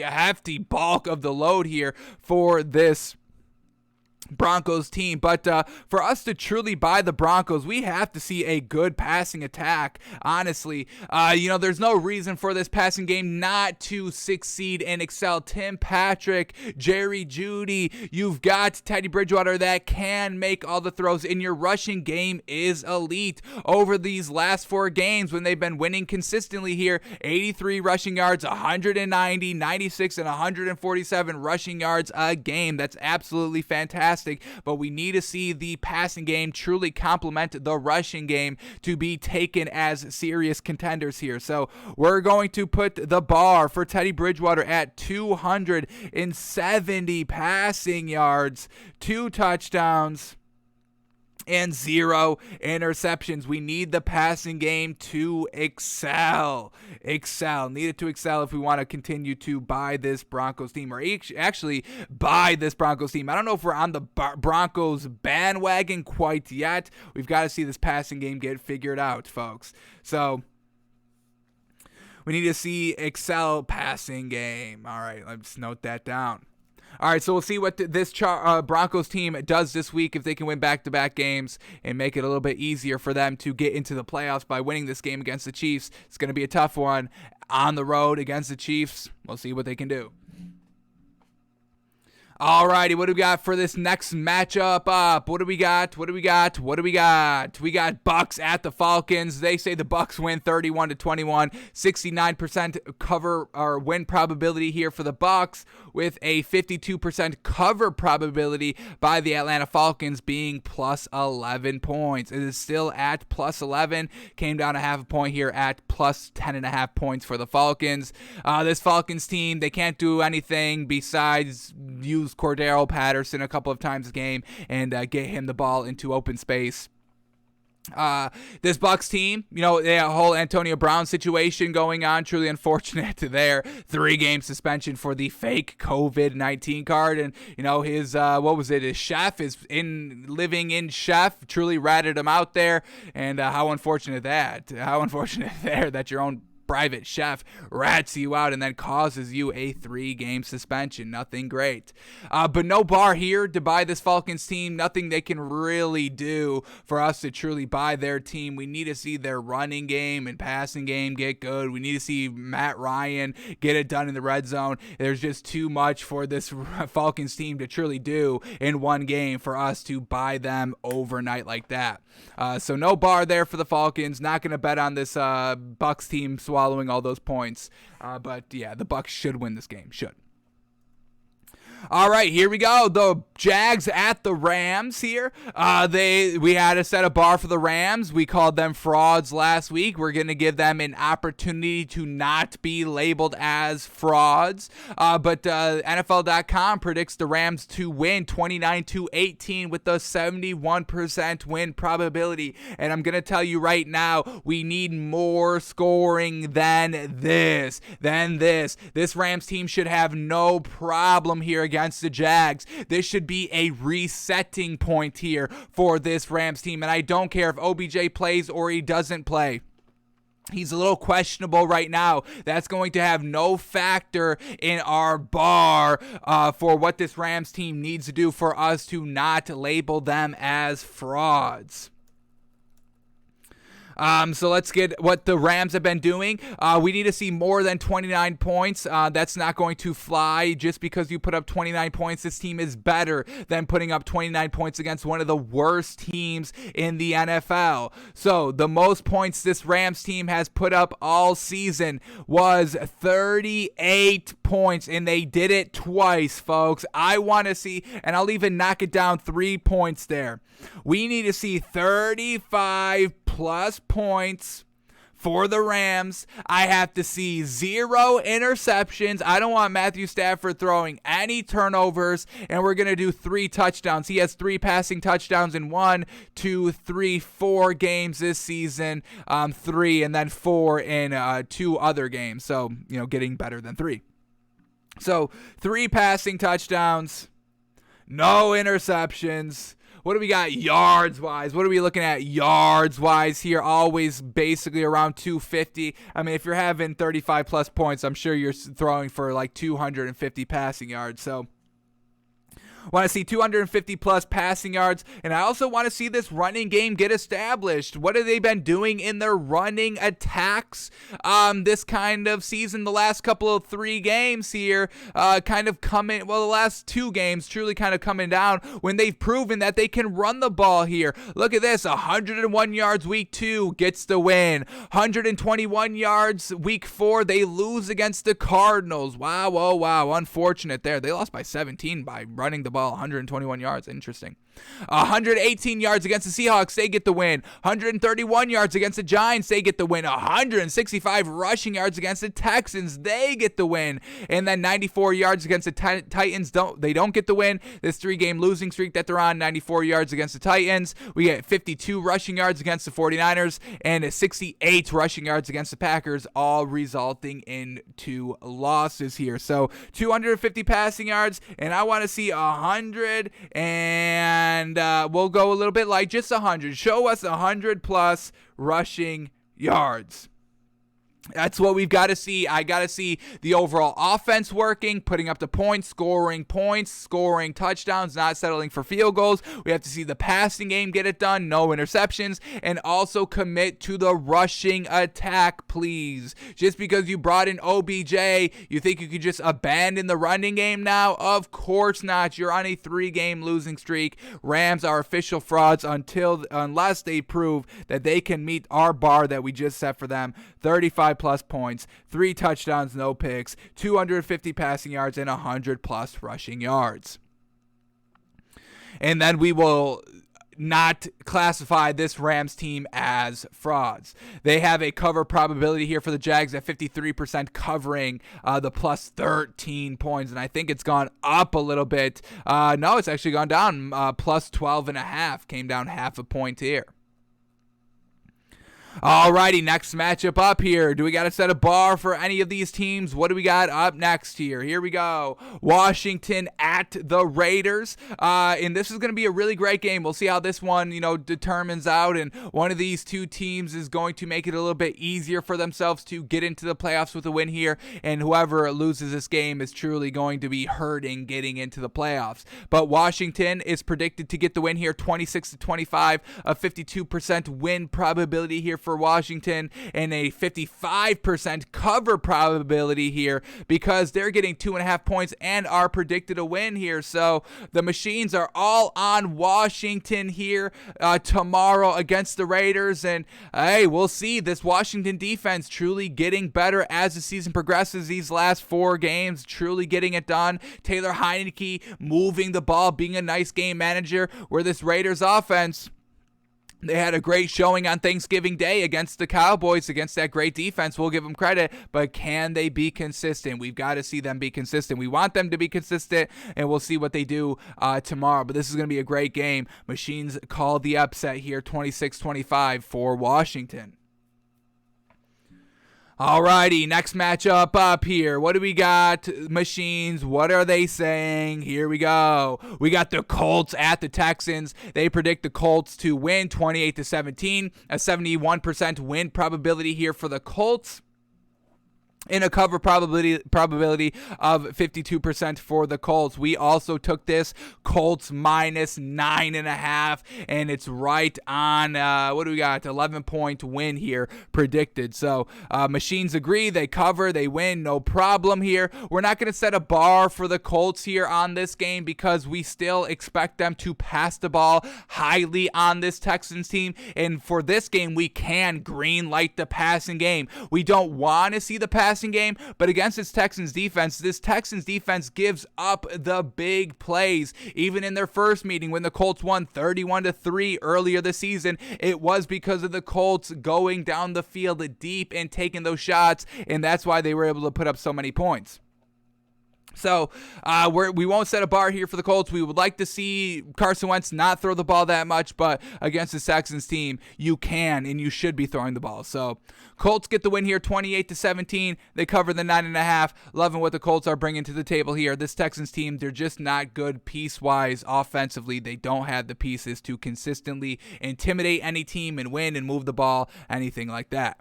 hefty bulk of the load here for this Broncos team. But for us to truly buy the Broncos, we have to see a good passing attack. Honestly, there's no reason for this passing game not to succeed and excel. Tim Patrick, Jerry Jeudy, you've got Teddy Bridgewater that can make all the throws, and your rushing game is elite. Over these last 4 games when they've been winning consistently here, 83 rushing yards, 190, 96, and 147 rushing yards a game. That's absolutely fantastic. fantastic, but we need to see the passing game truly complement the rushing game to be taken as serious contenders here. So we're going to put the bar for Teddy Bridgewater at 270 passing yards, 2 touchdowns, and 0 interceptions. We need the passing game to excel. Need it to excel if we want to continue to buy this Broncos team, or actually buy this Broncos team. I don't know if we're on the Broncos bandwagon quite yet. We've got to see this passing game get figured out, folks. So we need to see excel passing game. All right, let's note that down. All right, so we'll see what this Broncos team does this week, if they can win back-to-back games and make it a little bit easier for them to get into the playoffs by winning this game against the Chiefs. It's going to be a tough one on the road against the Chiefs. We'll see what they can do. All righty, what do we got for this next matchup up? What do we got? We got Bucs at the Falcons. They say the Bucs win 31-21, 69% cover or win probability here for the Bucs, with a 52% cover probability by the Atlanta Falcons being plus 11 points. It is still at plus 11. Came down a half a point here at plus 10.5 points for the Falcons. This Falcons team, they can't do anything besides use Cordero Patterson a couple of times a game and get him the ball into open space. This Bucs team, the whole Antonio Brown situation going on, truly unfortunate there. 3-game suspension for the fake COVID-19 card, and his his chef is living in chef truly ratted him out there, and how unfortunate there that your own private chef rats you out and then causes you a 3-game suspension. Nothing great. But no bar here to buy this Falcons team. Nothing they can really do for us to truly buy their team. We need to see their running game and passing game get good. We need to see Matt Ryan get it done in the red zone. There's just too much for this Falcons team to truly do in one game for us to buy them overnight like that. So no bar there for the Falcons. Not going to bet on this Bucs team swallowing all those points. But yeah, the Bucs should win this game. Should. All right, here we go. The Jags at the Rams here. We had to set a bar for the Rams. We called them frauds last week. We're going to give them an opportunity to not be labeled as frauds. But NFL.com predicts the Rams to win 29-18 with a 71% win probability. And I'm going to tell you right now, we need more scoring than this. This Rams team should have no problem here against the Jags. This should be a resetting point here for this Rams team, and I don't care if OBJ plays or he doesn't play. He's a little questionable right now. That's going to have no factor in our bar for what this Rams team needs to do for us to not label them as frauds. So let's get what the Rams have been doing. We need to see more than 29 points. That's not going to fly just because you put up 29 points. This team is better than putting up 29 points against one of the worst teams in the NFL. So the most points this Rams team has put up all season was 38 points, and they did it twice, folks. I want to see, and I'll even knock it down 3 points there. We need to see 35 plus points for the Rams. I have to see 0 interceptions. I don't want Matthew Stafford throwing any turnovers, and we're going to do 3 touchdowns. He has 3 passing touchdowns in 1, 2, 3, 4 games this season, 3 and then 4 in 2 other games. So, getting better than 3. So 3 passing touchdowns, no interceptions. What do we got yards-wise? What are we looking at yards-wise here? Always basically around 250. I mean, if you're having 35-plus points, I'm sure you're throwing for like 250 passing yards. So want to see 250-plus passing yards, and I also want to see this running game get established. What have they been doing in their running attacks this kind of season? The last couple of 3 games here the last 2 games truly kind of coming down when they've proven that they can run the ball here. Look at this, 101 yards week 2 gets the win. 121 yards week 4, they lose against the Cardinals. Wow, unfortunate there. They lost by 17 by running the ball, 121 yards. Interesting. 118 yards against the Seahawks, they get the win. 131 yards against the Giants, they get the win. 165 rushing yards against the Texans, they get the win. And then 94 yards against the Titans, they don't get the win. This 3-game losing streak that they're on, 94 yards against the Titans. We get 52 rushing yards against the 49ers and 68 rushing yards against the Packers, all resulting in 2 losses here. So 250 passing yards, and I want to see 100, and we'll go a little bit light, just 100. Show us 100 plus rushing yards. That's what we've got to see. I got to see the overall offense working, putting up the points, scoring touchdowns, not settling for field goals. We have to see the passing game get it done, no interceptions, and also commit to the rushing attack, please. Just because you brought in OBJ, you think you could just abandon the running game now? Of course not. You're on a 3-game losing streak. Rams are official frauds unless they prove that they can meet our bar that we just set for them. 35 plus points, 3 touchdowns, no picks, 250 passing yards, and 100 plus rushing yards. And then we will not classify this Rams team as frauds. They have a cover probability here for the Jags at 53% covering the plus 13 points, and I think it's gone up a little bit. No, it's actually gone down. Plus 12.5, came down half a point here. Alrighty, next matchup up here. Do we got to set a bar for any of these teams? What do we got up next here? Here we go. Washington at the Raiders. And this is going to be a really great game. We'll see how this one, determines out. And one of these two teams is going to make it a little bit easier for themselves to get into the playoffs with a win here. And whoever loses this game is truly going to be hurting getting into the playoffs. But Washington is predicted to get the win here, 26-25, a 52% win probability here for Washington, and a 55% cover probability here because they're getting 2.5 points and are predicted a win here. So the machines are all on Washington here tomorrow against the Raiders, and hey, we'll see this Washington defense truly getting better as the season progresses. These last 4 games truly getting it done. Taylor Heineke moving the ball, being a nice game manager, where this Raiders offense, they had a great showing on Thanksgiving Day against the Cowboys, against that great defense. We'll give them credit, but can they be consistent? We've got to see them be consistent. We want them to be consistent, and we'll see what they do tomorrow. But this is going to be a great game. Machines call the upset here, 26-25 for Washington. Alrighty, next matchup up here. What do we got? Machines, what are they saying? Here we go. We got the Colts at the Texans. They predict the Colts to win 28-17, a 71% win probability here for the Colts, in a cover probability of 52% for the Colts. We also took this Colts minus 9.5, and it's right on, what do we got? 11-point win here predicted. So machines agree, they cover, they win, no problem here. We're not going to set a bar for the Colts here on this game because we still expect them to pass the ball highly on this Texans team, and for this game, we can green light the passing game. We don't want to see the passing game, but against this Texans defense gives up the big plays. Even in their first meeting when the Colts won 31-3 earlier this season, it was because of the Colts going down the field deep and taking those shots, and that's why they were able to put up so many points. So we won't set a bar here for the Colts. We would like to see Carson Wentz not throw the ball that much, but against the Texans team, you can and you should be throwing the ball. So Colts get the win here, 28-17. They cover the 9.5. Loving what the Colts are bringing to the table here. This Texans team, they're just not good piece-wise offensively. They don't have the pieces to consistently intimidate any team and win and move the ball, anything like that.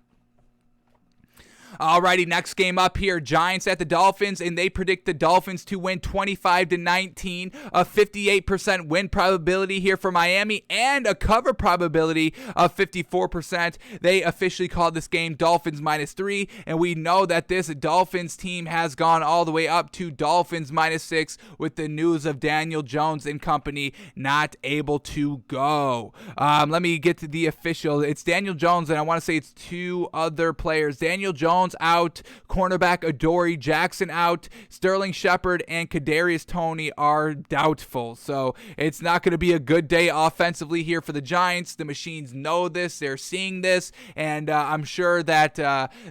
Alrighty, next game up here, Giants at the Dolphins, and they predict the Dolphins to win 25-19, a 58% win probability here for Miami, and a cover probability of 54%. They officially called this game Dolphins -3, and we know that this Dolphins team has gone all the way up to Dolphins -6 with the news of Daniel Jones and company not able to go. Let me get to the official. It's Daniel Jones, and I want to say it's 2 other players. Daniel Jones Jones out, cornerback Adoree Jackson out, Sterling Shepard and Kadarius Toney are doubtful. So it's not going to be a good day offensively here for the Giants. The Machines know this. They're seeing this, and I'm sure that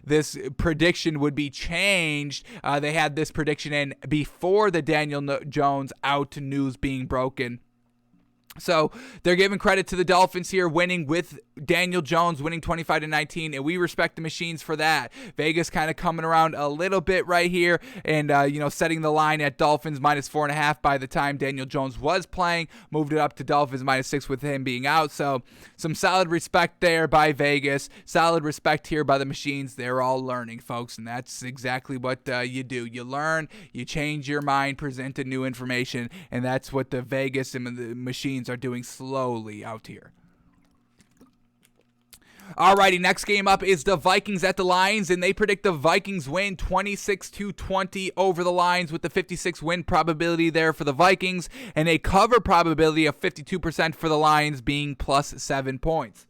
this prediction would be changed. They had this prediction in before the Daniel Jones out news being broken. So they're giving credit to the Dolphins here, winning with Daniel Jones, winning 25-19, and we respect the Machines for that. Vegas kind of coming around a little bit right here, and setting the line at Dolphins -4.5 by the time Daniel Jones was playing, moved it up to Dolphins -6 with him being out. So some solid respect there by Vegas, solid respect here by the Machines. They're all learning, folks, and that's exactly what you do. You learn, you change your mind, present a new information, and that's what the Vegas and the Machines are doing slowly out here. Alrighty, next game up is the Vikings at the Lions, and they predict the Vikings win 26-20 over the Lions with the 56 win probability there for the Vikings, and a cover probability of 52% for the Lions being +7 points.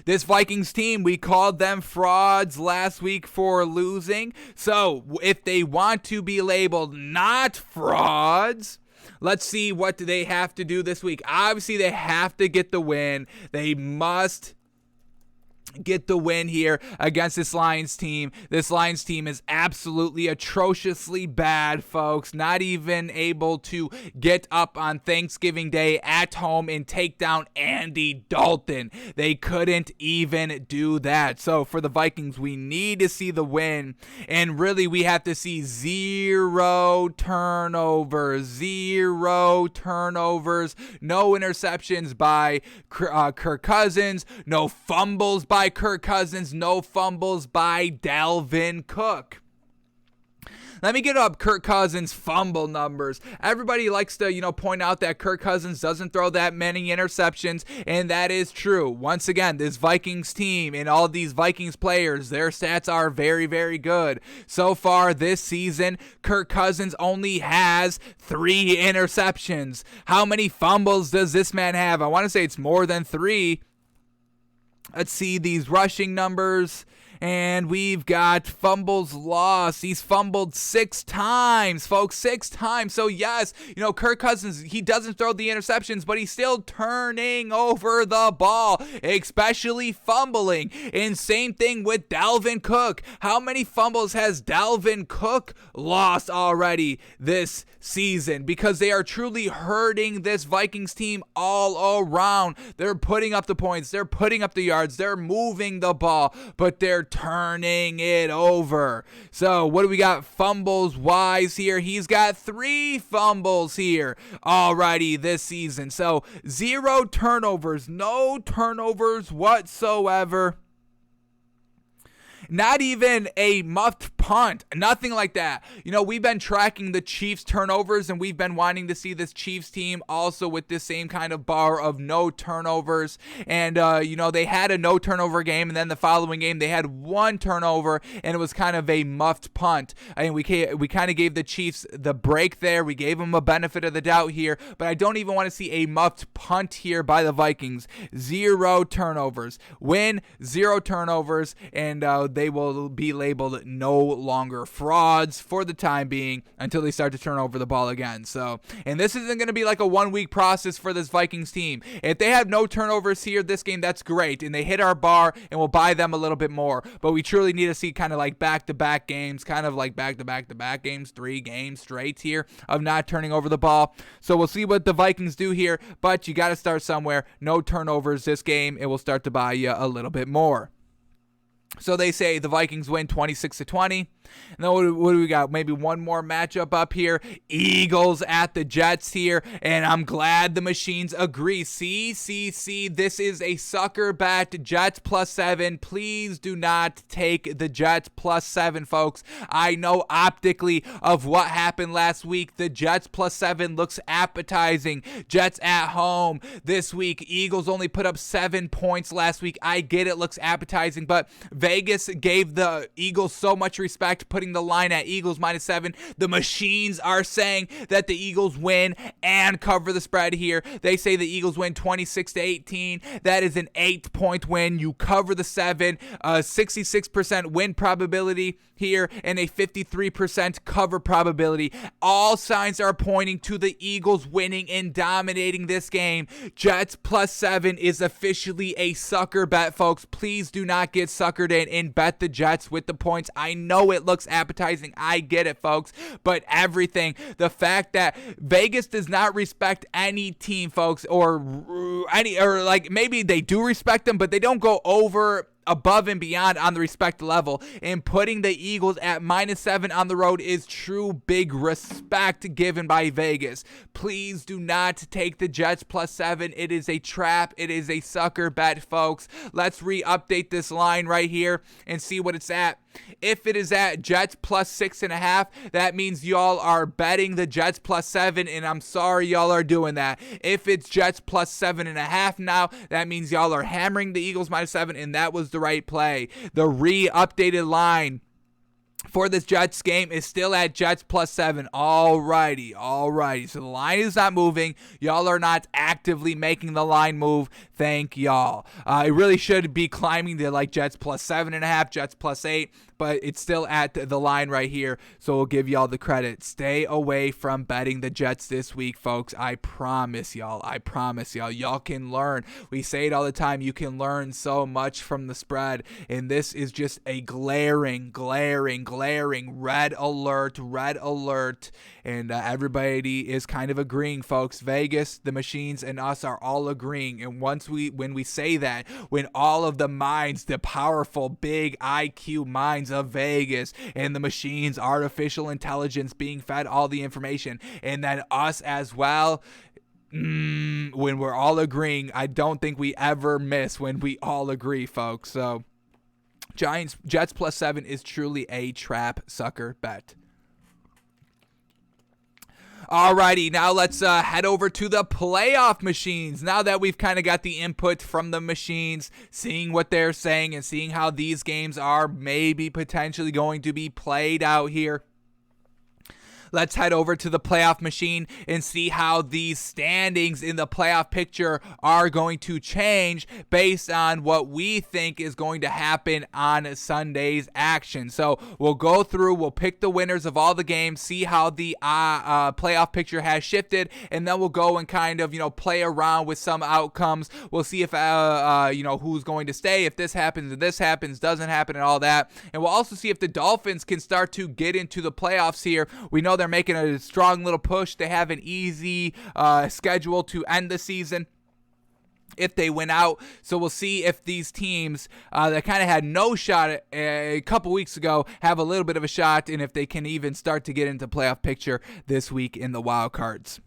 This Vikings team, we called them frauds last week for losing, so if they want to be labeled not frauds, let's see what they have to do this week. Obviously, they have to get the win. They must get the win here against this Lions team. This Lions team is absolutely atrociously bad, folks. Not even able to get up on Thanksgiving Day at home and take down Andy Dalton. They couldn't even do that. So for the Vikings, we need to see the win, and really we have to see zero turnovers, no interceptions by Kirk Cousins, no fumbles by Kirk Cousins, no fumbles by Dalvin Cook. Let me get up Kirk Cousins' fumble numbers. Everybody likes to, point out that Kirk Cousins doesn't throw that many interceptions, and that is true. Once again, this Vikings team and all these Vikings players, their stats are very, very good. So far this season, Kirk Cousins only has 3 interceptions. How many fumbles does this man have? I want to say it's more than 3. Let's see these rushing numbers. And we've got fumbles lost. He's fumbled 6 times, folks, 6 times. So, yes, Kirk Cousins, he doesn't throw the interceptions, but he's still turning over the ball, especially fumbling. And same thing with Dalvin Cook. How many fumbles has Dalvin Cook lost already this season? Because they are truly hurting this Vikings team all around. They're putting up the points. They're putting up the yards. They're moving the ball, but they're turning it over. So what do we got fumbles wise here? He's got 3 fumbles here already this season. So 0 turnovers, no turnovers whatsoever. Not even a muffed punt, nothing like that. We've been tracking the Chiefs turnovers, and we've been wanting to see this Chiefs team also with this same kind of bar of no turnovers. And, they had a no turnover game, and then the following game they had 1 turnover, and it was kind of a muffed punt. I mean, we kind of gave the Chiefs the break there. We gave them a benefit of the doubt here, but I don't even want to see a muffed punt here by the Vikings. 0 turnovers. Win, 0 turnovers, and they will be labeled no longer frauds for the time being until they start to turn over the ball again. So, and this isn't going to be like a 1-week process for this Vikings team. If they have no turnovers here this game, that's great, and they hit our bar, and we'll buy them a little bit more. But we truly need to see kind of like back-to-back games, 3 games straight here of not turning over the ball. So we'll see what the Vikings do here, but you got to start somewhere. No turnovers this game, it will start to buy you a little bit more. So they say the Vikings win 26-20. And then what do we got? Maybe one more matchup up here. Eagles at the Jets here. And I'm glad the Machines agree. See. This is a sucker bet. Jets +7. Please do not take the Jets +7, folks. I know optically of what happened last week. The Jets +7 looks appetizing. Jets at home this week. Eagles only put up 7 points last week. I get it looks appetizing, but Vegas gave the Eagles so much respect, putting the line at Eagles -7. The machines are saying that the Eagles win and cover the spread here. They say the Eagles win 26-18. That is an 8-point win. You cover the 7, 66% win probability here, and a 53% cover probability. All signs are pointing to the Eagles winning and dominating this game. Jets +7 is officially a sucker bet, folks. Please do not get suckered in and bet the Jets with the points. I know it looks appetizing. I get it, folks. But everything, the fact that Vegas does not respect any team, folks, or like maybe they do respect them, but they don't go above and beyond on the respect level, and putting the Eagles at -7 on the road is true big respect given by Vegas. Please do not take the Jets +7. It is a trap. It is a sucker bet, folks. Let's re-update this line right here and see what it's at. If it is at Jets +6.5, that means y'all are betting the Jets +7, and I'm sorry y'all are doing that. If it's Jets +7.5 now, that means y'all are hammering the Eagles -7, and that was the right play. The re-updated line for this Jets game is still at Jets +7. Alrighty. So the line is not moving. Y'all are not actively making the line move. Thank y'all. It really should be climbing to like Jets +7.5, Jets +8, but it's still at the line right here. So we'll give y'all the credit. Stay away from betting the Jets this week, folks. I promise y'all. Y'all can learn. We say it all the time. You can learn so much from the spread, and this is just a glaring red alert, and everybody is kind of agreeing, folks. Vegas, the machines, and us are all agreeing, and when we say that, when all of the minds, the powerful big IQ minds of Vegas and the machines, artificial intelligence being fed all the information, and then us as well, when we're all agreeing, I don't think we ever miss when we all agree, folks. So Jets +7 is truly a trap sucker bet. Alrighty, now let's head over to the playoff machines. Now that we've kind of got the input from the machines, seeing what they're saying and seeing how these games are maybe potentially going to be played out here, let's head over to the playoff machine and see how these standings in the playoff picture are going to change based on what we think is going to happen on Sunday's action. So we'll go through, we'll pick the winners of all the games, see how the playoff picture has shifted, and then we'll go and kind of, play around with some outcomes. We'll see if, who's going to stay, if this happens and this happens, doesn't happen, and all that. And we'll also see if the Dolphins can start to get into the playoffs here. We know they're making a strong little push. They have an easy schedule to end the season if they win out. So we'll see if these teams that kind of had no shot a couple weeks ago have a little bit of a shot, and if they can even start to get into playoff picture this week in the wild cards.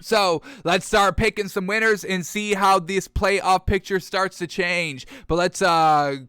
So let's start picking some winners and see how this playoff picture starts to change. But let's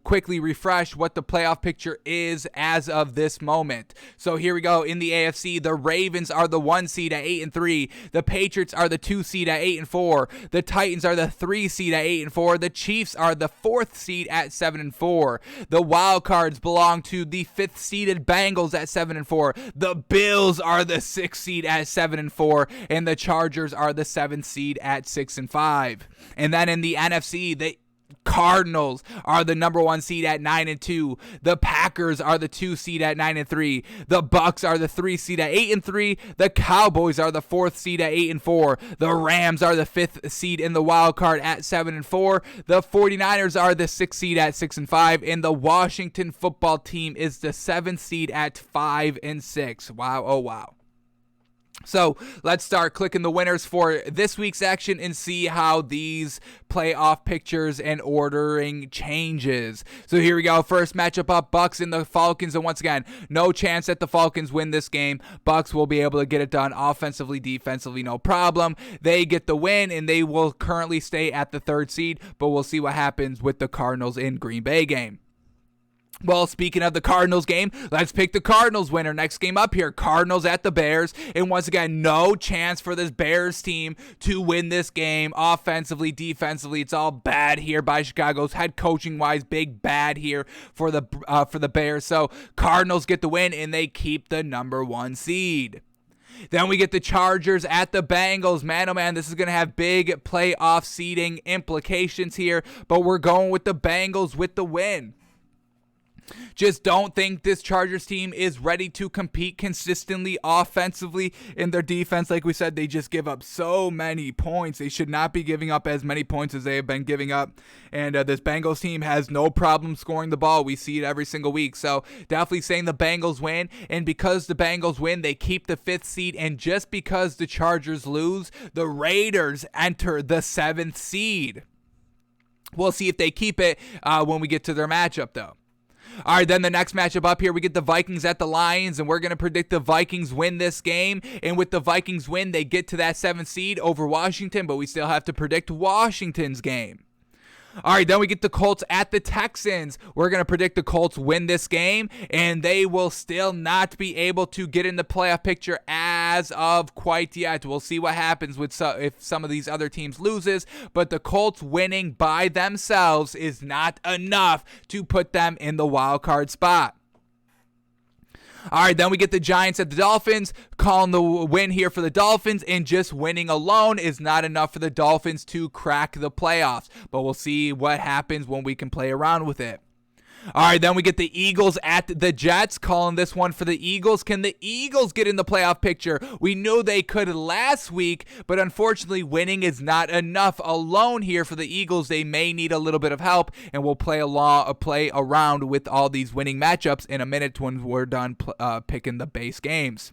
quickly refresh what the playoff picture is as of this moment. So here we go. In the AFC, the Ravens are the 1 seed at 8-3. The Patriots are the 2 seed at 8-4. The Titans are the 3 seed at 8-4. The Chiefs are the 4th seed at 7-4. The wild cards belong to the 5th seeded Bengals at 7-4. The Bills are the 6th seed at 7-4, and the Chargers are the 7th seed at 6-5. And then in the NFC, the Cardinals are the number 1 seed at 9-2. The Packers are the 2 seed at 9-3. The Bucks are the 3 seed at 8-3. The Cowboys are the 4th seed at 8-4. The Rams are the 5th seed in the wild card at 7-4. The 49ers are the 6th seed at 6-5, and the Washington football team is the 7th seed at 5-6. Wow, oh wow. So let's start clicking the winners for this week's action and see how these playoff pictures and ordering changes. So here we go. First matchup up, Bucks and the Falcons. And once again, no chance that the Falcons win this game. Bucks will be able to get it done offensively, defensively, no problem. They get the win, and they will currently stay at the 3rd seed, but we'll see what happens with the Cardinals in Green Bay game. Well, speaking of the Cardinals game, let's pick the Cardinals winner. Next game up here, Cardinals at the Bears. And once again, no chance for this Bears team to win this game. Offensively, defensively, it's all bad here by Chicago's head coaching-wise. Big bad here for the Bears. So Cardinals get the win, and they keep the number 1 seed. Then we get the Chargers at the Bengals. Man, oh man, this is going to have big playoff seeding implications here. But we're going with the Bengals with the win. Just don't think this Chargers team is ready to compete consistently offensively in their defense. Like we said, they just give up so many points. They should not be giving up as many points as they have been giving up. And this Bengals team has no problem scoring the ball. We see it every single week. So definitely saying the Bengals win. And because the Bengals win, they keep the 5th seed. And just because the Chargers lose, the Raiders enter the 7th seed. We'll see if they keep it when we get to their matchup, though. All right, then the next matchup up here, we get the Vikings at the Lions, and we're going to predict the Vikings win this game. And with the Vikings win, they get to that 7th seed over Washington, but we still have to predict Washington's game. All right, then we get the Colts at the Texans. We're going to predict the Colts win this game, and they will still not be able to get in the playoff picture as of quite yet. We'll see what happens with if some of these other teams loses, but the Colts winning by themselves is not enough to put them in the wild card spot. All right, then we get the Giants at the Dolphins, calling the win here for the Dolphins, and just winning alone is not enough for the Dolphins to crack the playoffs. But we'll see what happens when we can play around with it. All right, then we get the Eagles at the Jets, calling this one for the Eagles. Can the Eagles get in the playoff picture? We knew they could last week, but unfortunately winning is not enough alone here for the Eagles. They may need a little bit of help, and we'll play around with all these winning matchups in a minute when we're done picking the base games.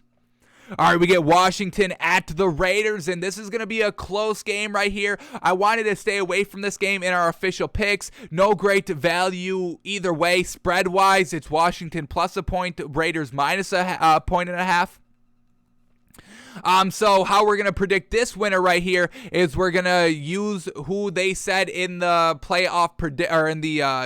All right, we get Washington at the Raiders, and this is going to be a close game right here. I wanted to stay away from this game in our official picks. No great value either way. Spread-wise, it's Washington plus a point, Raiders minus a point and a half. So how we're going to predict this winner right here is we're going to use who they said in the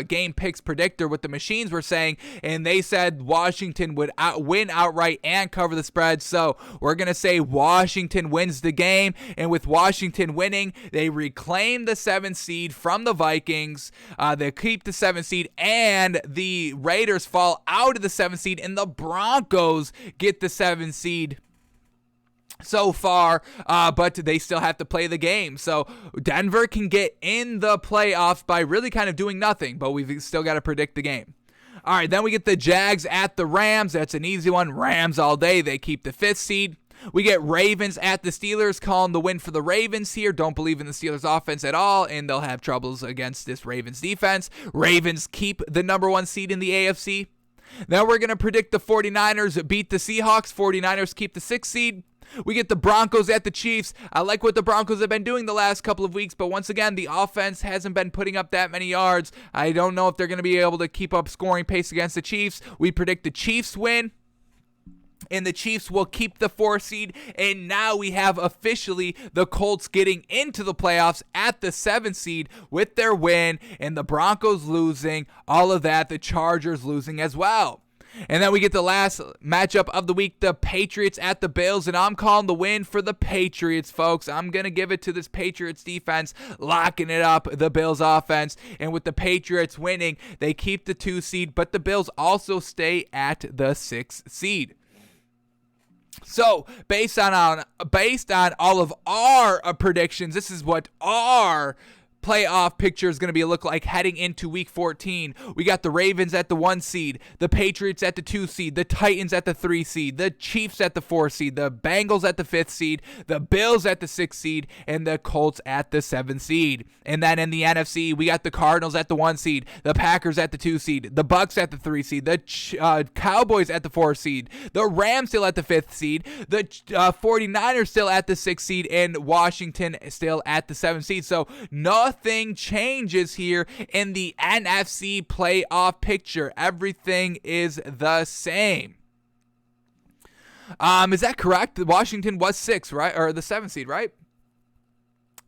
game picks predictor with the machines were saying, and they said Washington would win outright and cover the spread. So we're going to say Washington wins the game, and with Washington winning, they reclaim the 7th seed from the Vikings. They keep the 7th seed, and the Raiders fall out of the 7th seed, and the Broncos get the 7th seed so far, but they still have to play the game. So Denver can get in the playoffs by really kind of doing nothing, but we've still got to predict the game. All right, then we get the Jags at the Rams. That's an easy one. Rams all day. They keep the 5th seed. We get Ravens at the Steelers, calling the win for the Ravens here. Don't believe in the Steelers offense at all, and they'll have troubles against this Ravens defense. Ravens keep the number 1 seed in the AFC. Then we're going to predict the 49ers beat the Seahawks. 49ers keep the 6th seed. We get the Broncos at the Chiefs. I like what the Broncos have been doing the last couple of weeks, but once again, the offense hasn't been putting up that many yards. I don't know if they're going to be able to keep up scoring pace against the Chiefs. We predict the Chiefs win, and the Chiefs will keep the 4th seed, and now we have officially the Colts getting into the playoffs at the 7th seed with their win, and the Broncos losing, all of that, the Chargers losing as well. And then we get the last matchup of the week, the Patriots at the Bills, and I'm calling the win for the Patriots, folks. I'm going to give it to this Patriots defense, locking it up, the Bills offense. And with the Patriots winning, they keep the 2 seed, but the Bills also stay at the 6th seed. So, based on all of our predictions, this is what our playoff picture is going to be look like heading into week 14. We got the Ravens at the 1 seed, the Patriots at the 2 seed, the Titans at the 3 seed, the Chiefs at the 4 seed, the Bengals at the 5th seed, the Bills at the 6th seed, and the Colts at the 7th seed. And then in the NFC, we got the Cardinals at the 1 seed, the Packers at the 2 seed, the Bucks at the 3 seed, the Cowboys at the 4 seed, the Rams still at the 5th seed, the 49ers still at the 6th seed, and Washington still at the 7th seed. So nothing changes here in the NFC playoff picture. Everything is the same. Is that correct? Washington was 6, right? Or the 7th seed, right?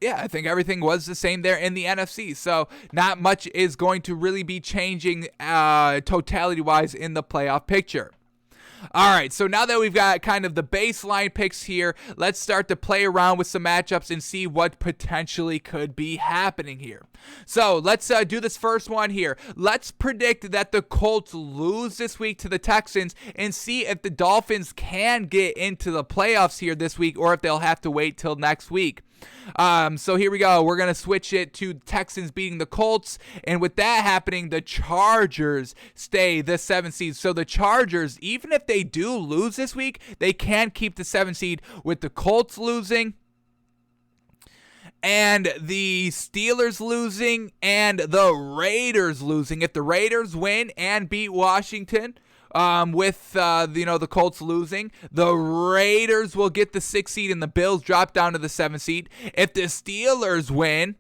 Yeah, I think everything was the same there in the NFC. So not much is going to really be changing totality-wise in the playoff picture. All right, so now that we've got kind of the baseline picks here, let's start to play around with some matchups and see what potentially could be happening here. So let's do this first one here. Let's predict that the Colts lose this week to the Texans and see if the Dolphins can get into the playoffs here this week or if they'll have to wait till next week. So here we go. We're going to switch it to Texans beating the Colts. And with that happening, the Chargers stay the 7th seed. So the Chargers, even if they do lose this week, they can keep the 7th seed with the Colts losing and the Steelers losing and the Raiders losing. If the Raiders win and beat Washington, with the Colts losing, the Raiders will get the 6th seed and the Bills drop down to the 7th seed. If the Steelers win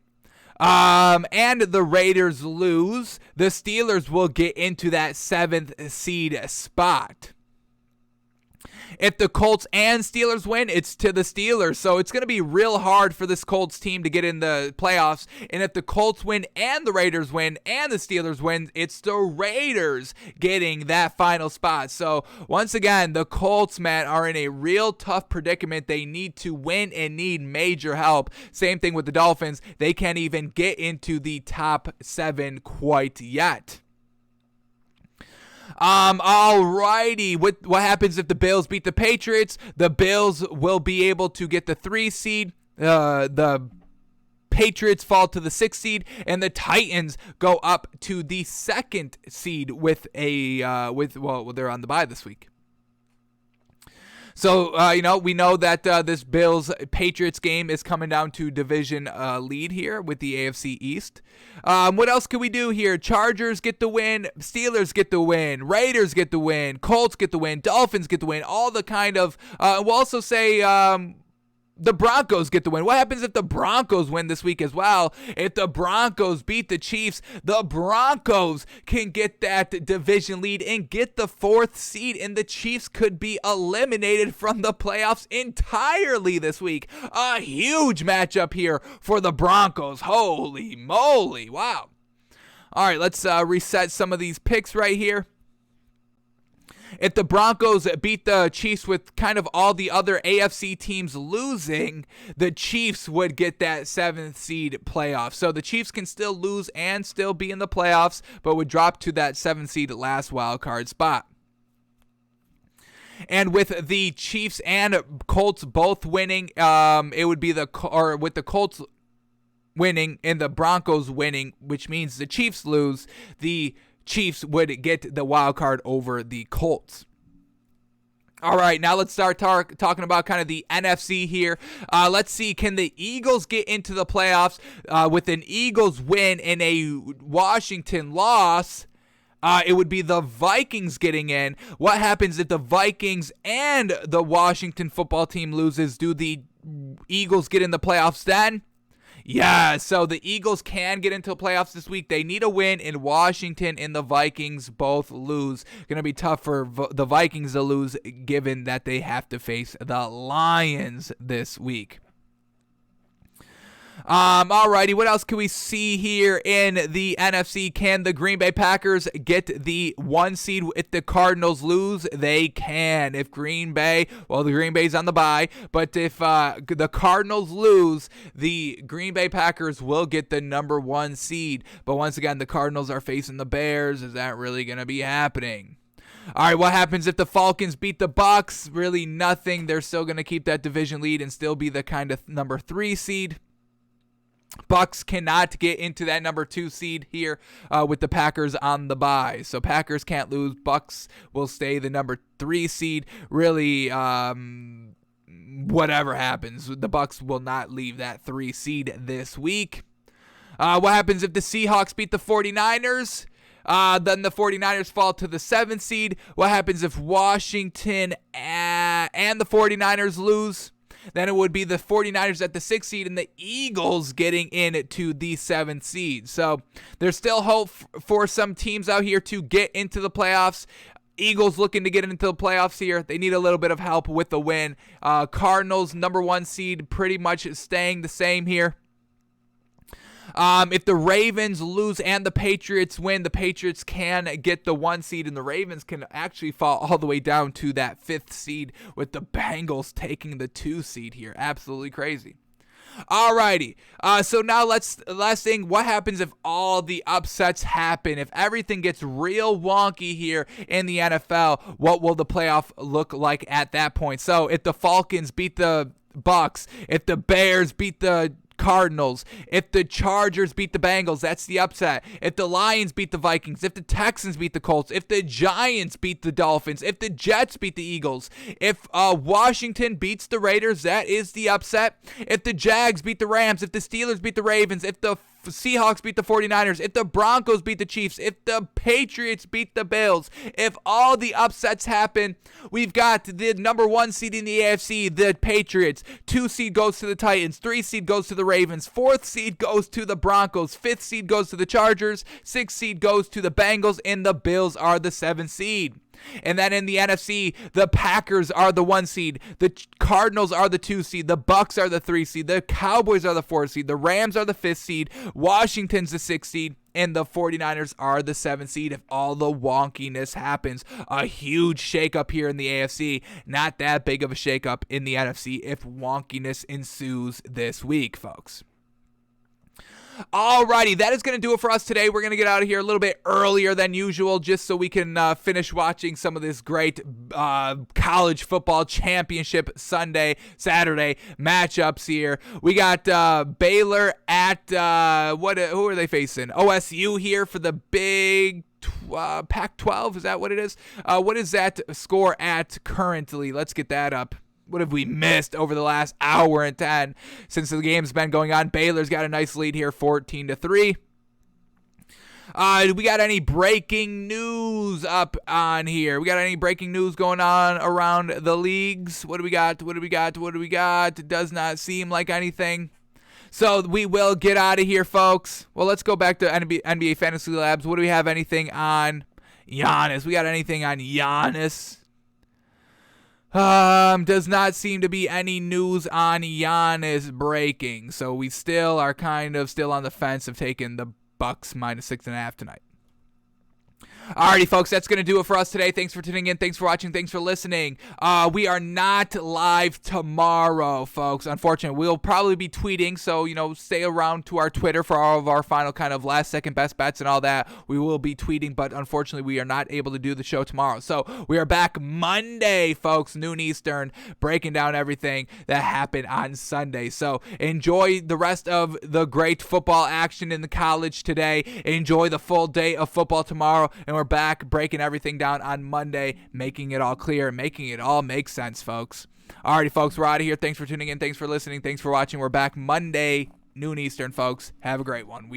and the Raiders lose, the Steelers will get into that 7th seed spot. If the Colts and Steelers win, it's to the Steelers. So it's going to be real hard for this Colts team to get in the playoffs. And if the Colts win and the Raiders win and the Steelers win, it's the Raiders getting that final spot. So once again, the Colts, man, are in a real tough predicament. They need to win and need major help. Same thing with the Dolphins. They can't even get into the top 7 quite yet. Alrighty. What happens if the Bills beat the Patriots? The Bills will be able to get the 3 seed. The Patriots fall to the 6th seed, and the Titans go up to the 2nd seed with they're on the bye this week. So, we know that this Bills-Patriots game is coming down to division lead here with the AFC East. What else can we do here? Chargers get the win. Steelers get the win. Raiders get the win. Colts get the win. Dolphins get the win. All the kind of we'll also say the Broncos get the win. What happens if the Broncos win this week as well? If the Broncos beat the Chiefs, the Broncos can get that division lead and get the 4th seed, and the Chiefs could be eliminated from the playoffs entirely this week. A huge matchup here for the Broncos. Holy moly. Wow. All right, let's reset some of these picks right here. If the Broncos beat the Chiefs with kind of all the other AFC teams losing, the Chiefs would get that 7th seed playoff. So the Chiefs can still lose and still be in the playoffs, but would drop to that 7th seed last wild card spot. And with the Chiefs and Colts both winning, it would be with the Colts winning and the Broncos winning, which means the Chiefs lose, the Chiefs would get the wild card over the Colts. All right, now let's start talking about kind of the NFC here. Let's see, can the Eagles get into the playoffs with an Eagles win and a Washington loss? It would be the Vikings getting in. What happens if the Vikings and the Washington football team loses? Do the Eagles get in the playoffs then? Yeah, so the Eagles can get into the playoffs this week. They need a win, and Washington and the Vikings both lose. Going to be tough for the Vikings to lose, given that they have to face the Lions this week. Alrighty, what else can we see here in the NFC? Can the Green Bay Packers get the 1 seed if the Cardinals lose? They can. If Green Bay's on the bye, but if the Cardinals lose, the Green Bay Packers will get the number 1 seed. But once again, the Cardinals are facing the Bears. Is that really going to be happening? All right, what happens if the Falcons beat the Bucs? Really nothing. They're still going to keep that division lead and still be the kind of number 3 seed. Bucs cannot get into that number 2 seed here with the Packers on the bye. So Packers can't lose. Bucs will stay the number 3 seed. Really, whatever happens, the Bucs will not leave that 3 seed this week. What happens if the Seahawks beat the 49ers? Then the 49ers fall to the 7th seed. What happens if Washington and the 49ers lose? Then it would be the 49ers at the 6th seed and the Eagles getting into the 7th seed. So there's still hope for some teams out here to get into the playoffs. Eagles looking to get into the playoffs here. They need a little bit of help with the win. Cardinals, number 1 seed, pretty much staying the same here. If the Ravens lose and the Patriots win, the Patriots can get the 1 seed, and the Ravens can actually fall all the way down to that 5th seed, with the Bengals taking the 2 seed here. Absolutely crazy. Alrighty, so now last thing, what happens if all the upsets happen? If everything gets real wonky here in the NFL, what will the playoff look like at that point? So if the Falcons beat the Bucks, if the Bears beat the Cardinals, if the Chargers beat the Bengals, that's the upset. If the Lions beat the Vikings, if the Texans beat the Colts, if the Giants beat the Dolphins, if the Jets beat the Eagles, if Washington beats the Raiders, that is the upset. If the Jags beat the Rams, if the Steelers beat the Ravens, if the Seahawks beat the 49ers, if the Broncos beat the Chiefs, if the Patriots beat the Bills, if all the upsets happen, we've got the number 1 seed in the AFC, the Patriots, 2 seed goes to the Titans, 3 seed goes to the Ravens, 4th seed goes to the Broncos, 5th seed goes to the Chargers, 6th seed goes to the Bengals, and the Bills are the 7th seed. And then in the NFC, the Packers are the 1 seed, the Cardinals are the 2 seed, the Bucks are the 3 seed, the Cowboys are the 4 seed, the Rams are the 5th seed, Washington's the 6th seed, and the 49ers are the 7th seed if all the wonkiness happens. A huge shakeup here in the AFC, not that big of a shakeup in the NFC if wonkiness ensues this week, folks. Alrighty, that is going to do it for us today. We're going to get out of here a little bit earlier than usual just so we can finish watching some of this great college football championship Saturday matchups here. We got Baylor at, who are they facing? OSU here for the big Pac-12, is that what it is? What is that score at currently? Let's get that up. What have we missed over the last hour and 10 since the game's been going on? Baylor's got a nice lead here, 14-3. We got any breaking news up on here? We got any breaking news going on around the leagues? What do we got? It does not seem like anything. So we will get out of here, folks. Well, let's go back to NBA Fantasy Labs. What do we have? Anything on Giannis? We got anything on Giannis? Does not seem to be any news on Giannis breaking. So we still are kind of still on the fence of taking the Bucks -6.5 tonight. Alrighty, folks, that's going to do it for us today. Thanks for tuning in. Thanks for watching. Thanks for listening. We are not live tomorrow, folks. Unfortunately, we'll probably be tweeting, so, stay around to our Twitter for all of our final kind of last-second best bets and all that. We will be tweeting, but unfortunately, we are not able to do the show tomorrow. So we are back Monday, folks, noon Eastern, breaking down everything that happened on Sunday. So enjoy the rest of the great football action in the college today. Enjoy the full day of football tomorrow, and we're back breaking everything down on Monday, making it all clear, making it all make sense, folks. Alrighty, folks, we're out of here. Thanks for tuning in. Thanks for listening. Thanks for watching. We're back Monday, noon Eastern, folks. Have a great one.